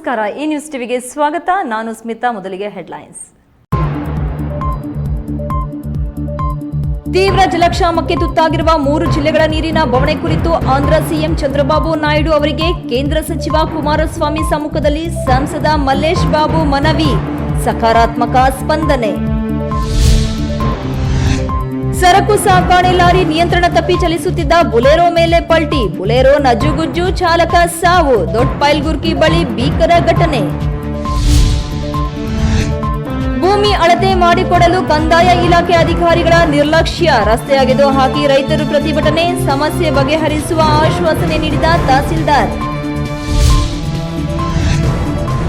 ನಮಸ್ಕಾರ, ಈ ನ್ಯೂಸ್ ಟಿವಿಗೆ ಸ್ವಾಗತ. ನಾನು ಸ್ಮಿತಾ. ಮೊದಲಿಗೆ ಹೆಡ್ಲೈನ್ಸ್. ತೀವ್ರ ಜಲಕ್ಷಾಮಕ್ಕೆ ತುತ್ತಾಗಿರುವ 3 ಜಿಲ್ಲೆಗಳ ನೀರಿನ ಬವಣೆ ಕುರಿತು ಆಂಧ್ರ ಸಿಎಂ ಚಂದ್ರಬಾಬು ನಾಯ್ಡು ಅವರಿಗೆ ಕೇಂದ್ರ ಸಚಿವ ಕುಮಾರಸ್ವಾಮಿ ಸಮ್ಮುಖದಲ್ಲಿ ಸಂಸದ ಮಲ್ಲೇಶ್ ಬಾಬು ಮನವಿ. ಸಕಾರಾತ್ಮಕ ಸ್ಪಂದನೆ. ಸರಕು ಸಾಗಣೆ ಲಾರಿ ನಿಯಂತ್ರಣ ತಪ್ಪಿ ಚಲಿಸುತ್ತಿದ್ದ ಬುಲೆರೋ ಮೇಲೆ ಪಲ್ಟಿ. ಬುಲೆರೋ ನಜ್ಜುಗುಜ್ಜು, ಚಾಲಕ ಸಾವು. ದೊಡ್ಡಪೈಲ್ಗುರ್ಕಿ ಬಳಿ ಭೀಕರ ಘಟನೆ. ಭೂಮಿ ಅಳತೆ ಮಾಡಿಕೊಡಲು ಕಂದಾಯ ಇಲಾಖೆ ಅಧಿಕಾರಿಗಳ ನಿರ್ಲಕ್ಷ್ಯ. ರಸ್ತೆ ಅಗೆದು ಹಾಕಿ ರೈತರು ಪ್ರತಿಭಟನೆ. ಸಮಸ್ಯೆ ಬಗೆಹರಿಸುವ ಆಶ್ವಾಸನೆ ನೀಡಿದ ತಹಸೀಲ್ದಾರ್.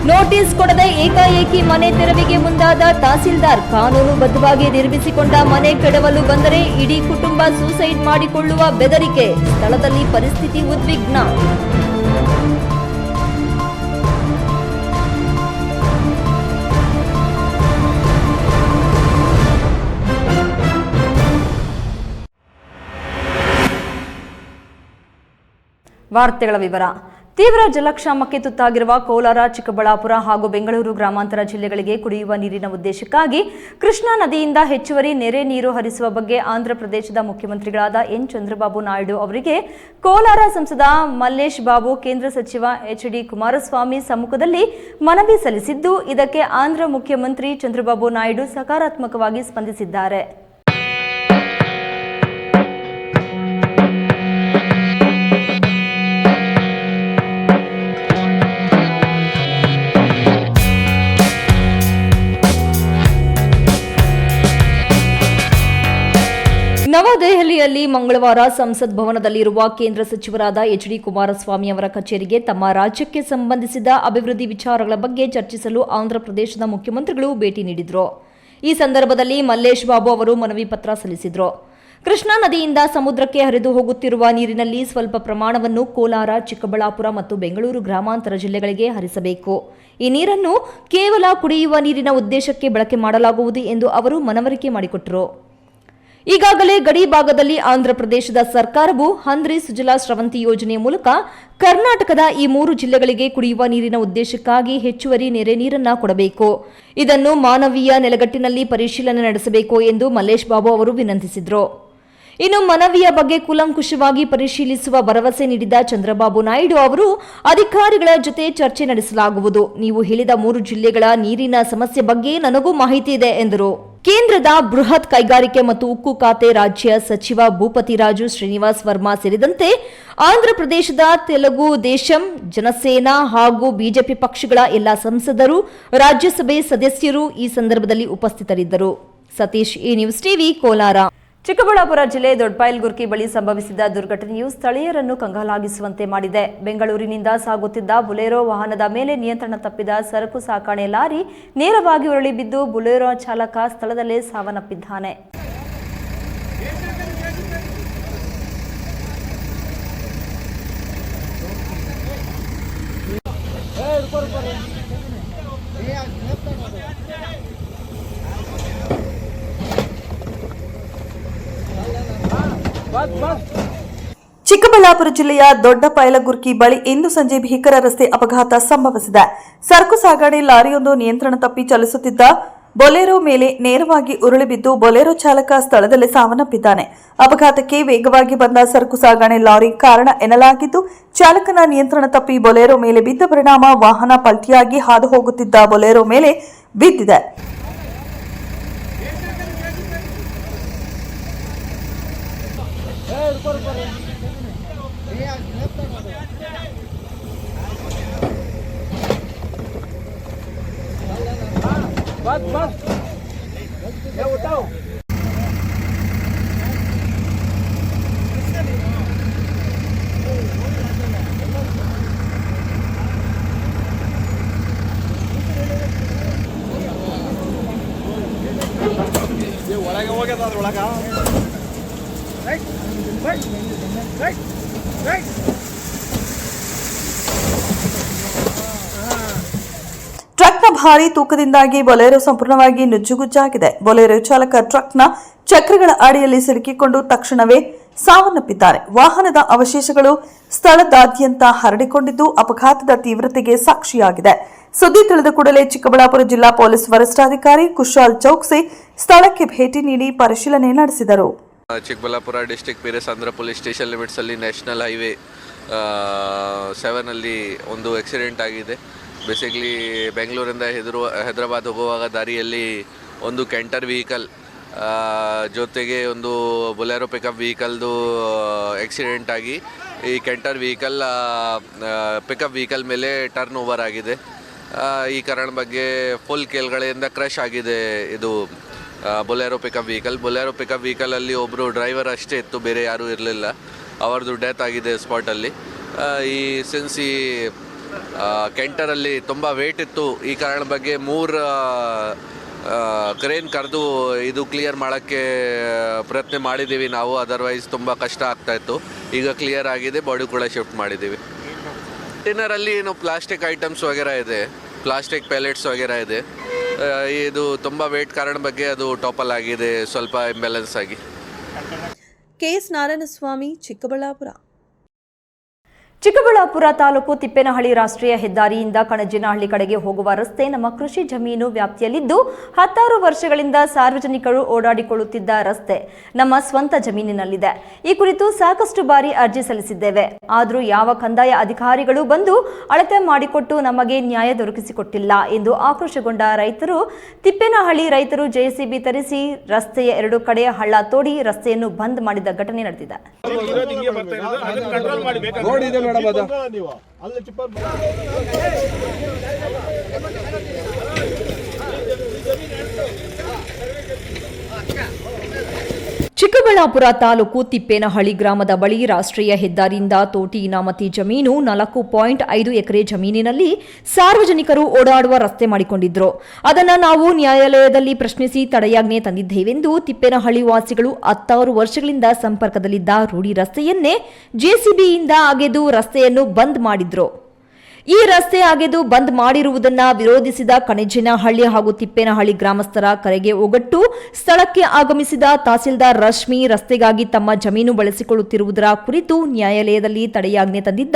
ನೋಟಿಸ್ ಕೊಡದೆ ಏಕಾಏಕಿ ಮನೆ ತೆರವಿಗೆ ಮುಂದಾದ ತಹಸೀಲ್ದಾರ್. ಕಾನೂನುಬದ್ಧವಾಗಿ ನಿರ್ಮಿಸಿಕೊಂಡ ಮನೆ ಕೆಡವಲು ಬಂದರೆ ಇಡೀ ಕುಟುಂಬ ಸೂಸೈಡ್ ಮಾಡಿಕೊಳ್ಳುವ ಬೆದರಿಕೆ. ಸ್ಥಳದಲ್ಲಿ ಪರಿಸ್ಥಿತಿ ಉದ್ವಿಗ್ನ. ವಾರ್ತೆಗಳ ವಿವರ. ತೀವ್ರ ಜಲಕ್ಷಾಮಕ್ಕೆ ತುತ್ತಾಗಿರುವ ಕೋಲಾರ, ಚಿಕ್ಕಬಳ್ಳಾಪುರ ಹಾಗೂ ಬೆಂಗಳೂರು ಗ್ರಾಮಾಂತರ ಜಿಲ್ಲೆಗಳಿಗೆ ಕುಡಿಯುವ ನೀರಿನ ಉದ್ದೇಶಕ್ಕಾಗಿ ಕೃಷ್ಣಾ ನದಿಯಿಂದ ಹೆಚ್ಚುವರಿ ನೆರೆ ನೀರು ಹರಿಸುವ ಬಗ್ಗೆ ಆಂಧ್ರಪ್ರದೇಶದ ಮುಖ್ಯಮಂತ್ರಿಗಳಾದ ಎನ್ ಚಂದ್ರಬಾಬು ನಾಯ್ಡು ಅವರಿಗೆ ಕೋಲಾರ ಸಂಸದ ಮಲ್ಲೇಶ್ ಬಾಬು ಕೇಂದ್ರ ಸಚಿವ ಎಚ್.ಡಿ. ಕುಮಾರಸ್ವಾಮಿ ಸಮ್ಮುಖದಲ್ಲಿ ಮನವಿ ಸಲ್ಲಿಸಿದ್ದು, ಇದಕ್ಕೆ ಆಂಧ್ರ ಮುಖ್ಯಮಂತ್ರಿ ಚಂದ್ರಬಾಬು ನಾಯ್ಡು ಸಕಾರಾತ್ಮಕವಾಗಿ ಸ್ಪಂದಿಸಿದ್ದಾರೆ. ನವದೆಹಲಿಯಲ್ಲಿ ಮಂಗಳವಾರ ಸಂಸತ್ ಭವನದಲ್ಲಿರುವ ಕೇಂದ್ರ ಸಚಿವರಾದ ಎಚ್.ಡಿ. ಕುಮಾರಸ್ವಾಮಿ ಅವರ ಕಚೇರಿಗೆ ತಮ್ಮ ರಾಜ್ಯಕ್ಕೆ ಸಂಬಂಧಿಸಿದ ಅಭಿವೃದ್ಧಿ ವಿಚಾರಗಳ ಬಗ್ಗೆ ಚರ್ಚಿಸಲು ಆಂಧ್ರಪ್ರದೇಶದ ಮುಖ್ಯಮಂತ್ರಿಗಳು ಭೇಟಿ ನೀಡಿದರು. ಈ ಸಂದರ್ಭದಲ್ಲಿ ಮಲ್ಲೇಶ್ ಬಾಬು ಅವರು ಮನವಿ ಪತ್ರ ಸಲ್ಲಿಸಿದರು. ಕೃಷ್ಣಾ ನದಿಯಿಂದ ಸಮುದ್ರಕ್ಕೆ ಹರಿದು ಹೋಗುತ್ತಿರುವ ನೀರಿನಲ್ಲಿ ಸ್ವಲ್ಪ ಪ್ರಮಾಣವನ್ನು ಕೋಲಾರ, ಚಿಕ್ಕಬಳ್ಳಾಪುರ ಮತ್ತು ಬೆಂಗಳೂರು ಗ್ರಾಮಾಂತರ ಜಿಲ್ಲೆಗಳಿಗೆ ಹರಿಸಬೇಕು. ಈ ನೀರನ್ನು ಕೇವಲ ಕುಡಿಯುವ ನೀರಿನ ಉದ್ದೇಶಕ್ಕೆ ಬಳಕೆ ಮಾಡಲಾಗುವುದು ಎಂದು ಅವರು ಮನವರಿಕೆ ಮಾಡಿಕೊಟ್ಟರು. ಈಗಾಗಲೇ ಗಡಿ ಭಾಗದಲ್ಲಿ ಆಂಧ್ರಪ್ರದೇಶದ ಸರ್ಕಾರವು ಹಂದ್ರಿ ಸುಜಲಾ ಸ್ರವಂತಿ ಯೋಜನೆಯ ಮೂಲಕ ಕರ್ನಾಟಕದ ಈ 3 ಜಿಲ್ಲೆಗಳಿಗೆ ಕುಡಿಯುವ ನೀರಿನ ಉದ್ದೇಶಕ್ಕಾಗಿ ಹೆಚ್ಚುವರಿ ನೆರೆ ನೀರನ್ನು ಕೊಡಬೇಕು. ಇದನ್ನು ಮಾನವೀಯ ನೆಲೆಗಟ್ಟಿನಲ್ಲಿ ಪರಿಶೀಲನೆ ನಡೆಸಬೇಕು ಎಂದು ಮಲ್ಲೇಶ್ ಬಾಬು ಅವರು ವಿನಂತಿಸಿದರು. ಇನ್ನು ಮನವಿಯ ಬಗ್ಗೆ ಕೂಲಂಕುಷವಾಗಿ ಪರಿಶೀಲಿಸುವ ಭರವಸೆ ನೀಡಿದ ಚಂದ್ರಬಾಬು ನಾಯ್ಡು ಅವರು, ಅಧಿಕಾರಿಗಳ ಜೊತೆ ಚರ್ಚೆ ನಡೆಸಲಾಗುವುದು. ನೀವು ಹೇಳಿದ 3 ಜಿಲ್ಲೆಗಳ ನೀರಿನ ಸಮಸ್ಯೆ ಬಗ್ಗೆ ನನಗೂ ಮಾಹಿತಿ ಇದೆ ಎಂದರು. ಕೇಂದ್ರದ ಬೃಹತ್ ಕೈಗಾರಿಕೆ ಮತ್ತು ಉಕ್ಕು ಖಾತೆ ರಾಜ್ಯ ಸಚಿವ ಭೂಪತಿರಾಜು ಶ್ರೀನಿವಾಸ್ ವರ್ಮಾ ಸೇರಿದಂತೆ ಆಂಧ್ರಪ್ರದೇಶದ ತೆಲುಗು ದೇಶಂ, ಜನಸೇನಾ ಹಾಗೂ ಬಿಜೆಪಿ ಪಕ್ಷಗಳ ಎಲ್ಲ ಸಂಸದರು, ರಾಜ್ಯಸಭೆ ಸದಸ್ಯರು ಈ ಸಂದರ್ಭದಲ್ಲಿ ಉಪಸ್ಥಿತರಿದ್ದರು. ಸತೀಶ್, ಈ ನ್ಯೂಸ್ ಟಿವಿ, ಕೋಲಾರ. ಚಿಕ್ಕಬಳ್ಳಾಪುರ ಜಿಲ್ಲೆ ದೊಡ್ಡಪೈಲ್ಗುರ್ಕಿ ಬಳಿ ಸಂಭವಿಸಿದ ದುರ್ಘಟನೆಯು ಸ್ಥಳೀಯರನ್ನು ಕಂಗಾಲಾಗಿಸುವಂತೆ ಮಾಡಿದೆ. ಬೆಂಗಳೂರಿನಿಂದ ಸಾಗುತ್ತಿದ್ದ ಬುಲೆರೋ ವಾಹನದ ಮೇಲೆ ನಿಯಂತ್ರಣ ತಪ್ಪಿದ ಸರಕು ಸಾಗಣೆ ಲಾರಿ ನೇರವಾಗಿ ಉರುಳಿ ಬಿದ್ದು ಬುಲೆರೋ ಚಾಲಕ ಸ್ಥಳದಲ್ಲೇ ಸಾವನ್ನಪ್ಪಿದ್ದಾನೆ. ಚಿಕ್ಕಬಳ್ಳಾಪುರ ಜಿಲ್ಲೆಯ ದೊಡ್ಡಪೈಲಗುರ್ಕಿ ಬಳಿ ಇಂದು ಸಂಜೆ ಭೀಕರ ರಸ್ತೆ ಅಪಘಾತ ಸಂಭವಿಸಿದೆ. ಸರಕು ಸಾಗಣೆ ಲಾರಿಯೊಂದು ನಿಯಂತ್ರಣ ತಪ್ಪಿ ಚಲಿಸುತ್ತಿದ್ದ ಬೊಲೆರೋ ಮೇಲೆ ನೇರವಾಗಿ ಉರುಳಿ ಬಿದ್ದು ಬೊಲೆರೋ ಚಾಲಕ ಸ್ಥಳದಲ್ಲೇ ಸಾವನ್ನಪ್ಪಿದ್ದಾನೆ. ಅಪಘಾತಕ್ಕೆ ವೇಗವಾಗಿ ಬಂದ ಸರಕು ಸಾಗಣೆ ಲಾರಿ ಕಾರಣ ಎನ್ನಲಾಗಿದ್ದು, ಚಾಲಕನ ನಿಯಂತ್ರಣ ತಪ್ಪಿ ಬೊಲೆರೋ ಮೇಲೆ ಬಿದ್ದ ಪರಿಣಾಮ ವಾಹನ ಪಲ್ಟಿಯಾಗಿ ಹಾದು ಹೋಗುತ್ತಿದ್ದ ಬೊಲೆರೋ ಮೇಲೆ ಬಿದ್ದಿದೆ. ಒಳಗೆ ಹೋಗ್ಯದ ಅದ್ರೊಳಗ ಟ್ರಕ್ನ ಭಾರೀ ತೂಕದಿಂದಾಗಿ ಬೊಲೆರೋ ಸಂಪೂರ್ಣವಾಗಿ ನುಜ್ಜುಗುಜ್ಜಾಗಿದೆ. ಬೊಲೆರೋ ಚಾಲಕ ಟ್ರಕ್ನ ಚಕ್ರಗಳ ಅಡಿಯಲ್ಲಿ ಸಿಲುಕಿಕೊಂಡು ತಕ್ಷಣವೇ ಸಾವನ್ನಪ್ಪಿದ್ದಾರೆ. ವಾಹನದ ಅವಶೇಷಗಳು ಸ್ಥಳದಾದ್ಯಂತ ಹರಡಿಕೊಂಡಿದ್ದು ಅಪಘಾತದ ತೀವ್ರತೆಗೆ ಸಾಕ್ಷಿಯಾಗಿದೆ. ಸುದ್ದಿ ತಿಳಿದ ಕೂಡಲೇ ಚಿಕ್ಕಬಳ್ಳಾಪುರ ಜಿಲ್ಲಾ ಪೊಲೀಸ್ ವರಿಷ್ಠಾಧಿಕಾರಿ ಕುಶಾಲ್ ಚೌಕ್ಸಿ ಸ್ಥಳಕ್ಕೆ ಭೇಟಿ ನೀಡಿ ಪರಿಶೀಲನೆ ನಡೆಸಿದರು. Chikkaballapura district Peresandra police station ಲಿಮಿಟ್ಸಲ್ಲಿ ನ್ಯಾಷನಲ್ ಹೈವೇ 7ನಲ್ಲಿ ಒಂದು ಆಕ್ಸಿಡೆಂಟ್ ಆಗಿದೆ. ಬೇಸಿಕ್ಲಿ ಬೆಂಗಳೂರಿಂದ ಹೈದರಾಬಾದ್ ಹೋಗುವಾಗ ದಾರಿಯಲ್ಲಿ ಒಂದು ಕ್ಯಾಂಟರ್ ವೆಹಿಕಲ್ ಜೊತೆಗೆ ಒಂದು ಬೊಲೆರೋ ಪಿಕಪ್ ವೆಹಿಕಲ್ದು ಆಕ್ಸಿಡೆಂಟ್ ಆಗಿ ಈ ಕ್ಯಾಂಟರ್ ವೆಹಿಕಲ್ ಪಿಕಪ್ ವೆಹಿಕಲ್ ಮೇಲೆ ಟರ್ನ್ ಓವರ್ ಆಗಿದೆ. ಈ ಕಾರಣ ಬಗ್ಗೆ ಫುಲ್ ಕೆಳಗಡೆಯಿಂದ ಕ್ರಶ್ ಆಗಿದೆ ಇದು ಬೊಲೆರೋ ಪಿಕಪ್ ವೆಹಿಕಲಲ್ಲಿ ಒಬ್ಬರು ಡ್ರೈವರ್ ಅಷ್ಟೇ ಇತ್ತು, ಬೇರೆ ಯಾರೂ ಇರಲಿಲ್ಲ. ಅವ್ರದ್ದು ಡೆತ್ ಆಗಿದೆ ಸ್ಪಾಟಲ್ಲಿ. ಈ ಸಿನ್ಸ್ ಈ ಕ್ಯಾಂಟರಲ್ಲಿ ತುಂಬ ವೇಟ್ ಇತ್ತು, ಈ ಕಾರಣ ಬಗ್ಗೆ 3 ಕ್ರೇನ್ ಕರೆದು ಇದು ಕ್ಲಿಯರ್ ಮಾಡೋಕ್ಕೆ ಪ್ರಯತ್ನ ಮಾಡಿದ್ದೀವಿ ನಾವು. ಅದರ್ವೈಸ್ ತುಂಬ ಕಷ್ಟ ಆಗ್ತಾಯಿತ್ತು. ಈಗ ಕ್ಲಿಯರ್ ಆಗಿದೆ, ಬಾಡಿ ಕೂಡ ಶಿಫ್ಟ್ ಮಾಡಿದ್ದೀವಿ. ಕಂಟೈನರಲ್ಲಿ ಏನು ಪ್ಲಾಸ್ಟಿಕ್ ಐಟಮ್ಸ್ ವಗೇರಾ ಇದೆ, ಪ್ಲಾಸ್ಟಿಕ್ ಪ್ಯಾಲೆಟ್ಸ್ ವಗೇರಾ ಇದೆ. ಇದು ತುಂಬ ವೇಟ್ ಕಾರಣ ಬಗ್ಗೆ ಅದು ಟಾಪಲ್ ಆಗಿದೆ, ಸ್ವಲ್ಪ ಇಂಬ್ಯಾಲೆನ್ಸ್ ಆಗಿ. ಕೆಎಸ್ ನಾರಾಯಣಸ್ವಾಮಿ, ಚಿಕ್ಕಬಳ್ಳಾಪುರ. ಚಿಕ್ಕಬಳ್ಳಾಪುರ ತಾಲೂಕು ತಿಪ್ಪೇನಹಳ್ಳಿ ರಾಷ್ಟ್ರೀಯ ಹೆದ್ದಾರಿಯಿಂದ ಕಣಜಿನಹಳ್ಳಿ ಕಡೆಗೆ ಹೋಗುವ ರಸ್ತೆ ನಮ್ಮ ಕೃಷಿ ಜಮೀನು ವ್ಯಾಪ್ತಿಯಲ್ಲಿದ್ದು 10 ವರ್ಷಗಳಿಂದ ಸಾರ್ವಜನಿಕರು ಓಡಾಡಿಕೊಳ್ಳುತ್ತಿದ್ದ ರಸ್ತೆ ನಮ್ಮ ಸ್ವಂತ ಜಮೀನಿನಲ್ಲಿದೆ. ಈ ಕುರಿತು ಸಾಕಷ್ಟು ಬಾರಿ ಅರ್ಜಿ ಸಲ್ಲಿಸಿದ್ದೇವೆ. ಆದರೂ ಯಾವ ಕಂದಾಯ ಅಧಿಕಾರಿಗಳು ಬಂದು ಅಳತೆ ಮಾಡಿಕೊಟ್ಟು ನಮಗೆ ನ್ಯಾಯ ದೊರಕಿಸಿಕೊಟ್ಟಿಲ್ಲ ಎಂದು ಆಕ್ರೋಶಗೊಂಡ ರೈತರು ತಿಪ್ಪೇನಹಳ್ಳಿ ರೈತರು ಜೆಸಿಬಿ ತರಿಸಿ ರಸ್ತೆಯ 2 ಕಡೆ ಹಳ್ಳ ತೋಡಿ ರಸ್ತೆಯನ್ನು ಬಂದ್ ಮಾಡಿದ ಘಟನೆ ನಡೆದಿದೆ. ಚಿಕ್ಕಬಳ್ಳಾಪುರ ತಾಲೂಕು ತಿಪ್ಪೇನಹಳ್ಳಿ ಗ್ರಾಮದ ಬಳಿ ರಾಷ್ಟ್ರೀಯ ಹೆದ್ದಾರಿಯಿಂದ ತೋಟಿ ಇನಾಮತಿ ಜಮೀನು 4.5 ಎಕರೆ ಜಮೀನಿನಲ್ಲಿ ಸಾರ್ವಜನಿಕರು ಓಡಾಡುವ ರಸ್ತೆ ಮಾಡಿಕೊಂಡಿದ್ರು. ಅದನ್ನು ನಾವು ನ್ಯಾಯಾಲಯದಲ್ಲಿ ಪ್ರಶ್ನಿಸಿ ತಡೆಯಾಜ್ಞೆ ತಂದಿದ್ದೇವೆಂದು ತಿಪ್ಪೇನಹಳ್ಳಿ ವಾಸಿಗಳು 16 ವರ್ಷಗಳಿಂದ ಸಂಪರ್ಕದಲ್ಲಿದ್ದ ರೂಢಿ ರಸ್ತೆಯನ್ನೇ ಜೆಸಿಬಿಯಿಂದ ಅಗೆದು ರಸ್ತೆಯನ್ನು ಬಂದ್ ಮಾಡಿದ್ರು. ಈ ರಸ್ತೆ ಅಗೆದು ಬಂದ್ ಮಾಡಿರುವುದನ್ನ ವಿರೋಧಿಸಿದ ಕಣಜಿನಹಳ್ಳಿ ಹಾಗೂ ತಿಪ್ಪೇನಹಳ್ಳಿ ಗ್ರಾಮಸ್ಥರ ಕರೆಗೆ ಒಗ್ಗಟ್ಟು ಸ್ಥಳಕ್ಕೆ ಆಗಮಿಸಿದ ತಹಸೀಲ್ದಾರ್ ರಶ್ಮಿ ರಸ್ತೆಗಾಗಿ ತಮ್ಮ ಜಮೀನು ಬಳಸಿಕೊಳ್ಳುತ್ತಿರುವುದರ ಕುರಿತು ನ್ಯಾಯಾಲಯದಲ್ಲಿ ತಡೆಯಾಜ್ಞೆ ತಂದಿದ್ದ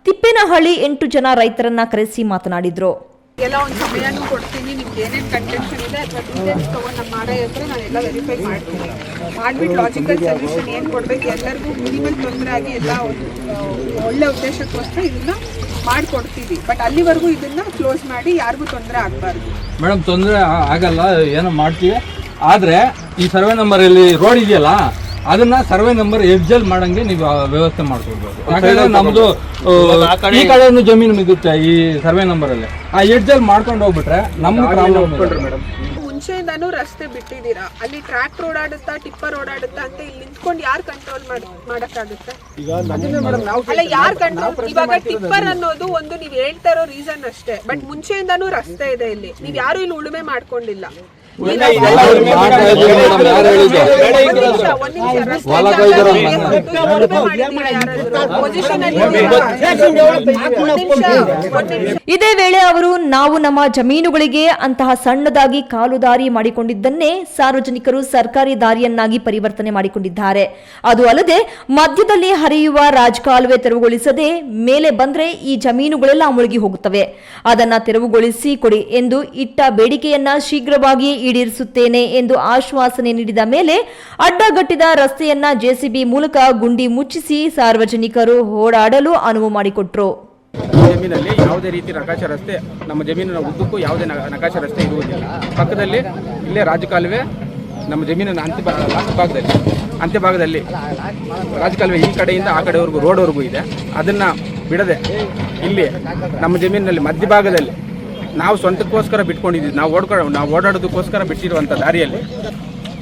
ತಿಪ್ಪೇನಹಳ್ಳಿ 8 ಜನ ರೈತರನ್ನ ಕರೆಸಿ ಮಾತನಾಡಿದ್ರು. ಎಲ್ಲ ಒಂದು ಸಮಯನೂ ಕೊಡ್ತೀನಿ, ನಿಮ್ಗೆ ಏನೇನು ಕಂಟೆನ್ಷನ್ ಇದೆ ಅಥವಾ ಡೀಟೇಲ್ಸ್ ತೊಗೊಂಡು ನಮ್ಮ ಮಾಡೋ ಹತ್ರ ನಾನೆಲ್ಲ ವೆರಿಫೈ ಮಾಡ್ತೀನಿ. ಮಾಡಿಬಿಟ್ಟು ಲಾಜಿಕಲ್ ಸೊಲ್ಯೂಷನ್ ಏನು ಕೊಡಬೇಕು, ಎಲ್ಲರಿಗೂ ಮಿನಿಮಲ್ ತೊಂದರೆ ಆಗಿ ಎಲ್ಲ ಒಂದು ಒಳ್ಳೆ ಉದ್ದೇಶಕ್ಕೋಸ್ಕರ ಇದನ್ನು ಮಾಡಿಕೊಡ್ತೀವಿ. ಬಟ್ ಅಲ್ಲಿವರೆಗೂ ಇದನ್ನು ಕ್ಲೋಸ್ ಮಾಡಿ ಯಾರಿಗೂ ತೊಂದರೆ ಆಗಬಾರ್ದು. ಮೇಡಮ್, ತೊಂದರೆ ಆಗಲ್ಲ, ಏನೋ ಮಾಡ್ತೀವಿ. ಆದರೆ ಈ ಸರ್ವೆ ನಂಬರ್ ಇಲ್ಲಿ ರೋಡ್ ಇದೆಯಲ್ಲ, ಅದನ್ನ ಸರ್ವೆ ನಂಬರ್ ಎಡ್ಜಲ್ ಮಾಡಂಗೆ ನೀವು ವ್ಯವಸ್ಥೆ ಮಾಡ್ಕೊಡ್ಬೇಕು. ಯಾಕಂದ್ರೆ ನಮ್ದು ಈ ಕಡೆನೂ ಜಮೀನು ಮಿಗುತ್ತೆ ಈ ಸರ್ವೆ ನಂಬರ್ ಅಲ್ಲಿ. ಆ ಎಡ್ಜಲ್ ಮಾಡ್ಕೊಂಡು ಹೋಗ್ಬಿಟ್ರೆ ನಮ್ಗೆ ಪ್ರಾಬ್ಲಮ್. ಮೇಡಮ್, ಮುಂಚೆಯಿಂದಾನು ರಸ್ತೆ ಬಿಟ್ಟಿದ್ದೀರಾ, ಅಲ್ಲಿ ಟ್ರ್ಯಾಕ್ಟರ್ ಓಡಾಡುತ್ತಾ ಟಿಪ್ಪರ್ ಓಡಾಡುತ್ತಾ ಅಂತ ಇಲ್ಲಿ ನಿಂತ್ಕೊಂಡು ಯಾರು ಕಂಟ್ರೋಲ್ ಮಾಡಕ್ಕಾಗುತ್ತೆ? ಅಲ್ಲ, ಯಾರು ಕಂಟ್ರೋಲ್? ಇವಾಗ ಟಿಪ್ಪರ್ ಅನ್ನೋದು ಒಂದು ನೀವು ಹೇಳ್ತಾ ಇರೋ ರೀಸನ್ ಅಷ್ಟೇ. ಬಟ್ ಮುಂಚೆಯಿಂದಾನು ರಸ್ತೆ ಇದೆ ಇಲ್ಲಿ, ನೀವ್ ಯಾರು ಇಲ್ಲಿ ಉಳುಮೆ ಮಾಡ್ಕೊಂಡಿಲ್ಲ. ಇದೇ ವೇಳೆ ಅವರು ನಾವು ನಮ್ಮ ಜಮೀನುಗಳಿಗೆ ಅಂತಹ ಸಣ್ಣದಾಗಿ ಕಾಲುದಾರಿ ಮಾಡಿಕೊಂಡಿದ್ದನ್ನೇ ಸಾರ್ವಜನಿಕರು ಸರ್ಕಾರಿ ದಾರಿಯನ್ನಾಗಿ ಪರಿವರ್ತನೆ ಮಾಡಿಕೊಂಡಿದ್ದಾರೆ. ಅದು ಅಲ್ಲದೆ ಮಧ್ಯದಲ್ಲಿ ಹರಿಯುವ ರಾಜಕಾಲುವೆ ತೆರವುಗೊಳಿಸದೆ ಮೇಲೆ ಬಂದ್ರೆ ಈ ಜಮೀನುಗಳೆಲ್ಲ ಮುಳುಗಿ ಹೋಗುತ್ತವೆ. ಅದನ್ನ ತೆರವುಗೊಳಿಸಿ ಕೊಡಿ ಎಂದು ಇಟ್ಟ ಬೇಡಿಕೆಯನ್ನ ಶೀಘ್ರವಾಗಿ ಈಡೇರಿಸುತ್ತೇನೆ ಎಂದು ಆಶ್ವಾಸನೆ ನೀಡಿದ ಮೇಲೆ ಅಡ್ಡಗಟ್ಟಿದ ರಸ್ತೆಯನ್ನ ಜೆಸಿಬಿ ಮೂಲಕ ಗುಂಡಿ ಮುಚ್ಚಿಸಿ ಸಾರ್ವಜನಿಕರು ಓಡಾಡಲು ಅನುವು ಮಾಡಿಕೊಟ್ರು. ಜಮೀನಲ್ಲಿ ಯಾವುದೇ ರೀತಿ ನಕಾಶೆ ರಸ್ತೆ, ನಮ್ಮ ಜಮೀನಿನ ಉದ್ದಕ್ಕೂ ಯಾವುದೇ ನಕಾಶೆ ರಸ್ತೆ ಇರುವುದಿಲ್ಲ. ಪಕ್ಕದಲ್ಲಿ ಇಲ್ಲೇ ರಾಜಕಾಲುವೆ ನಮ್ಮ ಜಮೀನಿನ ಅಂತ್ಯಭಾಗದಲ್ಲಿ ರಾಜಕಾಲುವೆ ಈ ಕಡೆಯಿಂದ ಆ ಕಡೆವರೆಗೂ ರೋಡ್ವರೆಗೂ ಇದೆ. ಅದನ್ನು ಬಿಡದೆ ಇಲ್ಲಿ ನಮ್ಮ ಜಮೀನಿನಲ್ಲಿ ಮಧ್ಯಭಾಗದಲ್ಲಿ ನಾವು ಸ್ವಂತಕ್ಕೋಸ್ಕರ ಬಿಟ್ಕೊಂಡಿದ್ದೀವಿ, ನಾವು ಓಡಾಡೋದಕ್ಕೋಸ್ಕರ ಬಿಟ್ಟಿರುವಂಥ ದಾರಿಯಲ್ಲಿ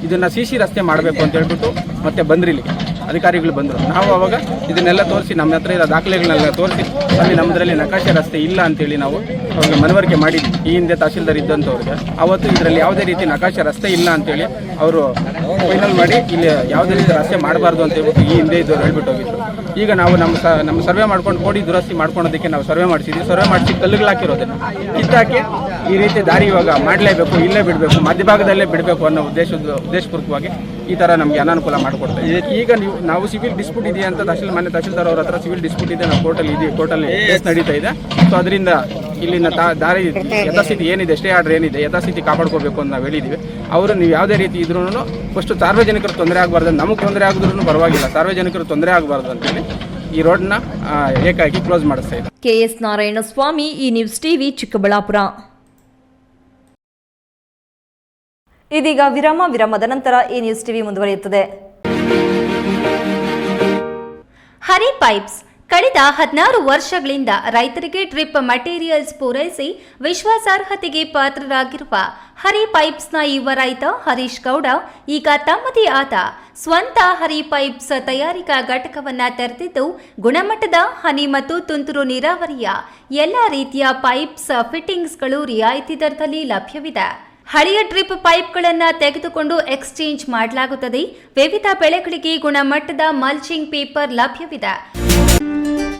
ಇದನ್ನು ಸಿ ರಸ್ತೆ ಮಾಡಬೇಕು ಅಂತ ಹೇಳ್ಬಿಟ್ಟು ಮತ್ತೆ ಬಂದ್ರಿ ಇಲ್ಲಿ ಅಧಿಕಾರಿಗಳು ಬಂದರು. ನಾವು ಅವಾಗ ಇದನ್ನೆಲ್ಲ ತೋರಿಸಿ, ನಮ್ಮ ಹತ್ರ ಇರೋ ದಾಖಲೆಗಳನ್ನೆಲ್ಲ ತೋರಿಸಿ ಅಲ್ಲಿ ನಮ್ಮದ್ರಲ್ಲಿ ನಕಾಶೆ ರಸ್ತೆ ಇಲ್ಲ ಅಂತೇಳಿ ನಾವು ಅವ್ರಿಗೆ ಮನವರಿಕೆ ಮಾಡಿದ್ವಿ. ಈ ಹಿಂದೆ ತಹಸೀಲ್ದಾರ್ ಇದ್ದಂಥವ್ರಿಗೆ ಅವತ್ತು ಇದರಲ್ಲಿ ಯಾವುದೇ ರೀತಿ ನಕಾಶೆ ರಸ್ತೆ ಇಲ್ಲ ಅಂತೇಳಿ ಅವರು ಫೈನಲ್ ಮಾಡಿ ಇಲ್ಲಿ ಯಾವುದೇ ರೀತಿ ರಸ್ತೆ ಮಾಡಬಾರ್ದು ಅಂತ ಹೇಳ್ಬಿಟ್ಟು ಈ ಹಿಂದೆ ಇದ್ದವ್ರು ಹೇಳ್ಬಿಟ್ಟು ಹೋಗಿದ್ರು. ಈಗ ನಾವು ನಮ್ಮ ಸರ್ವೆ ಮಾಡ್ಕೊಂಡು ಕೋಡಿ ದುರಸ್ತಿ ಮಾಡ್ಕೊಳೋದಕ್ಕೆ ನಾವು ಸರ್ವೆ ಮಾಡಿಸಿದ್ವಿ. ಸರ್ವೆ ಮಾಡಿಸಿ ಕಲ್ಲುಗಳು ಹಾಕಿರೋದನ್ನು ಕಿತ್ತಾಕಿ ಈ ರೀತಿ ದಾರಿ ಇವಾಗ ಮಾಡಲೇಬೇಕು, ಇಲ್ಲೇ ಬಿಡಬೇಕು, ಮಧ್ಯಭಾಗದಲ್ಲೇ ಬಿಡಬೇಕು ಅನ್ನೋ ಉದ್ದೇಶಪೂರ್ವಕವಾಗಿ ಈ ಥರ ನಮಗೆ ಅನಾನುಕೂಲ ಮಾಡಿಕೊಡ್ತಾ ಇದೆ. ಈಗ ನಾವು ಸಿವಿಲ್ ಡಿಸ್ಪ್ಯೂಟ್ ಇದೆ ಅಂತ ತಹಶೀಲ್ದಾರ್ ಅವ್ರ ಹತ್ರ ಸಿವಿಲ್ ಡಿಸ್ಪ್ಯೂಟ್ ಇದೆ, ನಾವು ಕೋರ್ಟಲ್ಲಿ ಕೇಸ್ ನಡೀತಾ ಇದೆ. ಸೊ ಅದರಿಂದ ಇಲ್ಲಿನ ದಾರಿ ಯಥಾಸ್ಥಿತಿ ಏನಿದೆ, ಸ್ಟೇ ಆರ್ಡರ್ ಏನಿದೆ, ಯಥಾಸ್ಥಿತಿ ಕಾಪಾಡ್ಕೋಬೇಕು ಅಂತ ನಾವು ಹೇಳಿದ್ದೀವಿ. ಅವರು ನೀವು ಯಾವುದೇ ರೀತಿ ಇದ್ರೂ ಫಸ್ಟ್ ಸಾರ್ವಜನಿಕರು ತೊಂದರೆ ಆಗಬಾರ್ದು, ನಮಗೆ ತೊಂದರೆ ಆಗಿದ್ರೂ ಪರವಾಗಿಲ್ಲ, ಸಾರ್ವಜನಿಕರು ತೊಂದರೆ ಆಗಬಾರ್ದು ಅಂತೇಳಿ ಈ ರೋಡ್ನ ಏಕಾಏಕಿ ಕ್ಲೋಸ್ ಮಾಡಿಸ್ತಾ ಇದೆ. ಕೆಎಸ್ ನಾರಾಯಣಸ್ವಾಮಿ, ಈ ನ್ಯೂಸ್ ಟಿವಿ, ಚಿಕ್ಕಬಳ್ಳಾಪುರ. ಇದೀಗ ವಿರಾಮದ ನಂತರ ಈ ನ್ಯೂಸ್ ಟಿವಿ ಮುಂದುವರಿಯುತ್ತದೆ. ಹರಿ ಪೈಪ್ಸ್ ಕಳೆದ 16 ವರ್ಷಗಳಿಂದ ರೈತರಿಗೆ ಡ್ರಿಪ್ ಮಟೀರಿಯಲ್ಸ್ ಪೂರೈಸಿ ವಿಶ್ವಾಸಾರ್ಹತೆಗೆ ಪಾತ್ರರಾಗಿರುವ ಹರಿ ಪೈಪ್ಸ್ನ ಯುವ ರೈತ ಹರೀಶ್ ಗೌಡ ಈಗ ತಮ್ಮದೇ ಆದ ಸ್ವಂತ ಹರಿ ಪೈಪ್ಸ್ ತಯಾರಿಕಾ ಘಟಕವನ್ನ ತೆರೆದಿದ್ದು, ಗುಣಮಟ್ಟದ ಹನಿ ಮತ್ತು ತುಂತುರು ನೀರಾವರಿಯ ಎಲ್ಲ ರೀತಿಯ ಪೈಪ್ಸ್ ಫಿಟ್ಟಿಂಗ್ಸ್ಗಳು ರಿಯಾಯಿತಿ ದರದಲ್ಲಿ ಲಭ್ಯವಿದೆ. ಹಳೆಯ ಡ್ರಿಪ್ ಪೈಪ್ಗಳನ್ನು ತೆಗೆದುಕೊಂಡು ಎಕ್ಸ್ಚೇಂಜ್ ಮಾಡಲಾಗುತ್ತದೆ. ವಿವಿಧ ಬೆಳೆಗಳಿಗೆ ಗುಣಮಟ್ಟದ ಮಲ್ಚಿಂಗ್ ಪೇಪರ್ ಲಭ್ಯವಿದೆ.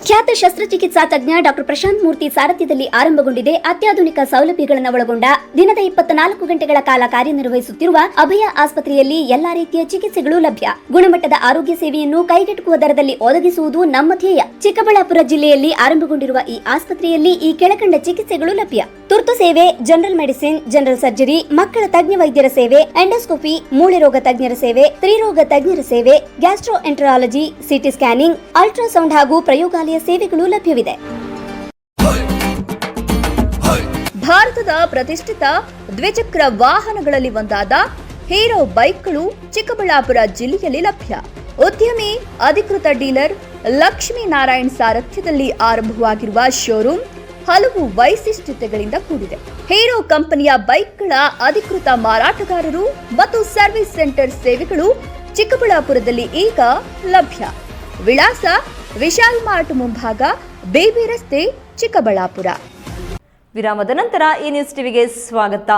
ಖ್ಯಾತ ಶಸ್ತ್ರಚಿಕಿತ್ಸಾ ತಜ್ಞ ಡಾಕ್ಟರ್ ಪ್ರಶಾಂತ್ ಮೂರ್ತಿ ಸಾರಥ್ಯದಲ್ಲಿ ಆರಂಭಗೊಂಡಿದೆ. ಅತ್ಯಾಧುನಿಕ ಸೌಲಭ್ಯಗಳನ್ನು ಒಳಗೊಂಡ ದಿನದ 24 ಗಂಟೆಗಳ ಕಾಲ ಕಾರ್ಯನಿರ್ವಹಿಸುತ್ತಿರುವ ಅಭಯ ಆಸ್ಪತ್ರೆಯಲ್ಲಿ ಎಲ್ಲಾ ರೀತಿಯ ಚಿಕಿತ್ಸೆಗಳು ಲಭ್ಯ. ಗುಣಮಟ್ಟದ ಆರೋಗ್ಯ ಸೇವೆಯನ್ನು ಕೈಗೆಟುಕುವ ದರದಲ್ಲಿ ಒದಗಿಸುವುದು ನಮ್ಮ ಧ್ಯೇಯ. ಚಿಕ್ಕಬಳ್ಳಾಪುರ ಜಿಲ್ಲೆಯಲ್ಲಿ ಆರಂಭಗೊಂಡಿರುವ ಈ ಆಸ್ಪತ್ರೆಯಲ್ಲಿ ಈ ಕೆಳಕಂಡ ಚಿಕಿತ್ಸೆಗಳು ಲಭ್ಯ: ತುರ್ತು ಸೇವೆ, ಜನರಲ್ ಮೆಡಿಸಿನ್, ಜನರಲ್ ಸರ್ಜರಿ, ಮಕ್ಕಳ ತಜ್ಞ ವೈದ್ಯರ ಸೇವೆ, ಎಂಡೋಸ್ಕೋಪಿ, ಮೂಳೆ ರೋಗ ತಜ್ಞರ ಸೇವೆ, ಸ್ತ್ರೀರೋಗ ತಜ್ಞರ ಸೇವೆ, ಗ್ಯಾಸ್ಟ್ರೋಎಂಟರಾಲಜಿ, ಸಿಟಿ ಸ್ಕ್ಯಾನಿಂಗ್, ಅಲ್ಟ್ರಾಸೌಂಡ್ ಹಾಗೂ ಪ್ರಯೋಗಾಲಯ ಸೇವೆಗಳು ಲಭ್ಯವಿದೆ. ಭಾರತದ ಪ್ರತಿಷ್ಠಿತ ದ್ವಿಚಕ್ರ ವಾಹನಗಳಲ್ಲಿ ಒಂದಾದ ಹೀರೋ ಬೈಕ್ಗಳು ಚಿಕ್ಕಬಳ್ಳಾಪುರ ಜಿಲ್ಲೆಯಲ್ಲಿ ಲಭ್ಯ. ಉದ್ಯಮಿ ಅಧಿಕೃತ ಡೀಲರ್ ಲಕ್ಷ್ಮೀನಾರಾಯಣ್ ಸಾರಥ್ಯದಲ್ಲಿ ಆರಂಭವಾಗಿರುವ ಶೋರೂಮ್ ಹಲವು ವೈಶಿಷ್ಟ್ಯತೆಗಳಿಂದ ಕೂಡಿದೆ. ಹೀರೋ ಕಂಪನಿಯ ಬೈಕ್ಗಳ ಅಧಿಕೃತ ಮಾರಾಟಗಾರರು ಮತ್ತು ಸರ್ವಿಸ್ ಸೆಂಟರ್ ಸೇವೆಗಳು ಚಿಕ್ಕಬಳ್ಳಾಪುರದಲ್ಲಿ ಈಗ ಲಭ್ಯ. ವಿಳಾಸ: ವಿಶಾಲ್ ಮಾರ್ಟ್ ಮುಂಭಾಗ, ಬೇಬಿ ರಸ್ತೆ, ಚಿಕ್ಕಬಳ್ಳಾಪುರ. ವಿರಾಮದ ನಂತರ ಈ ನ್ಯೂಸ್ ಟಿವಿಗೆ ಸ್ವಾಗತ.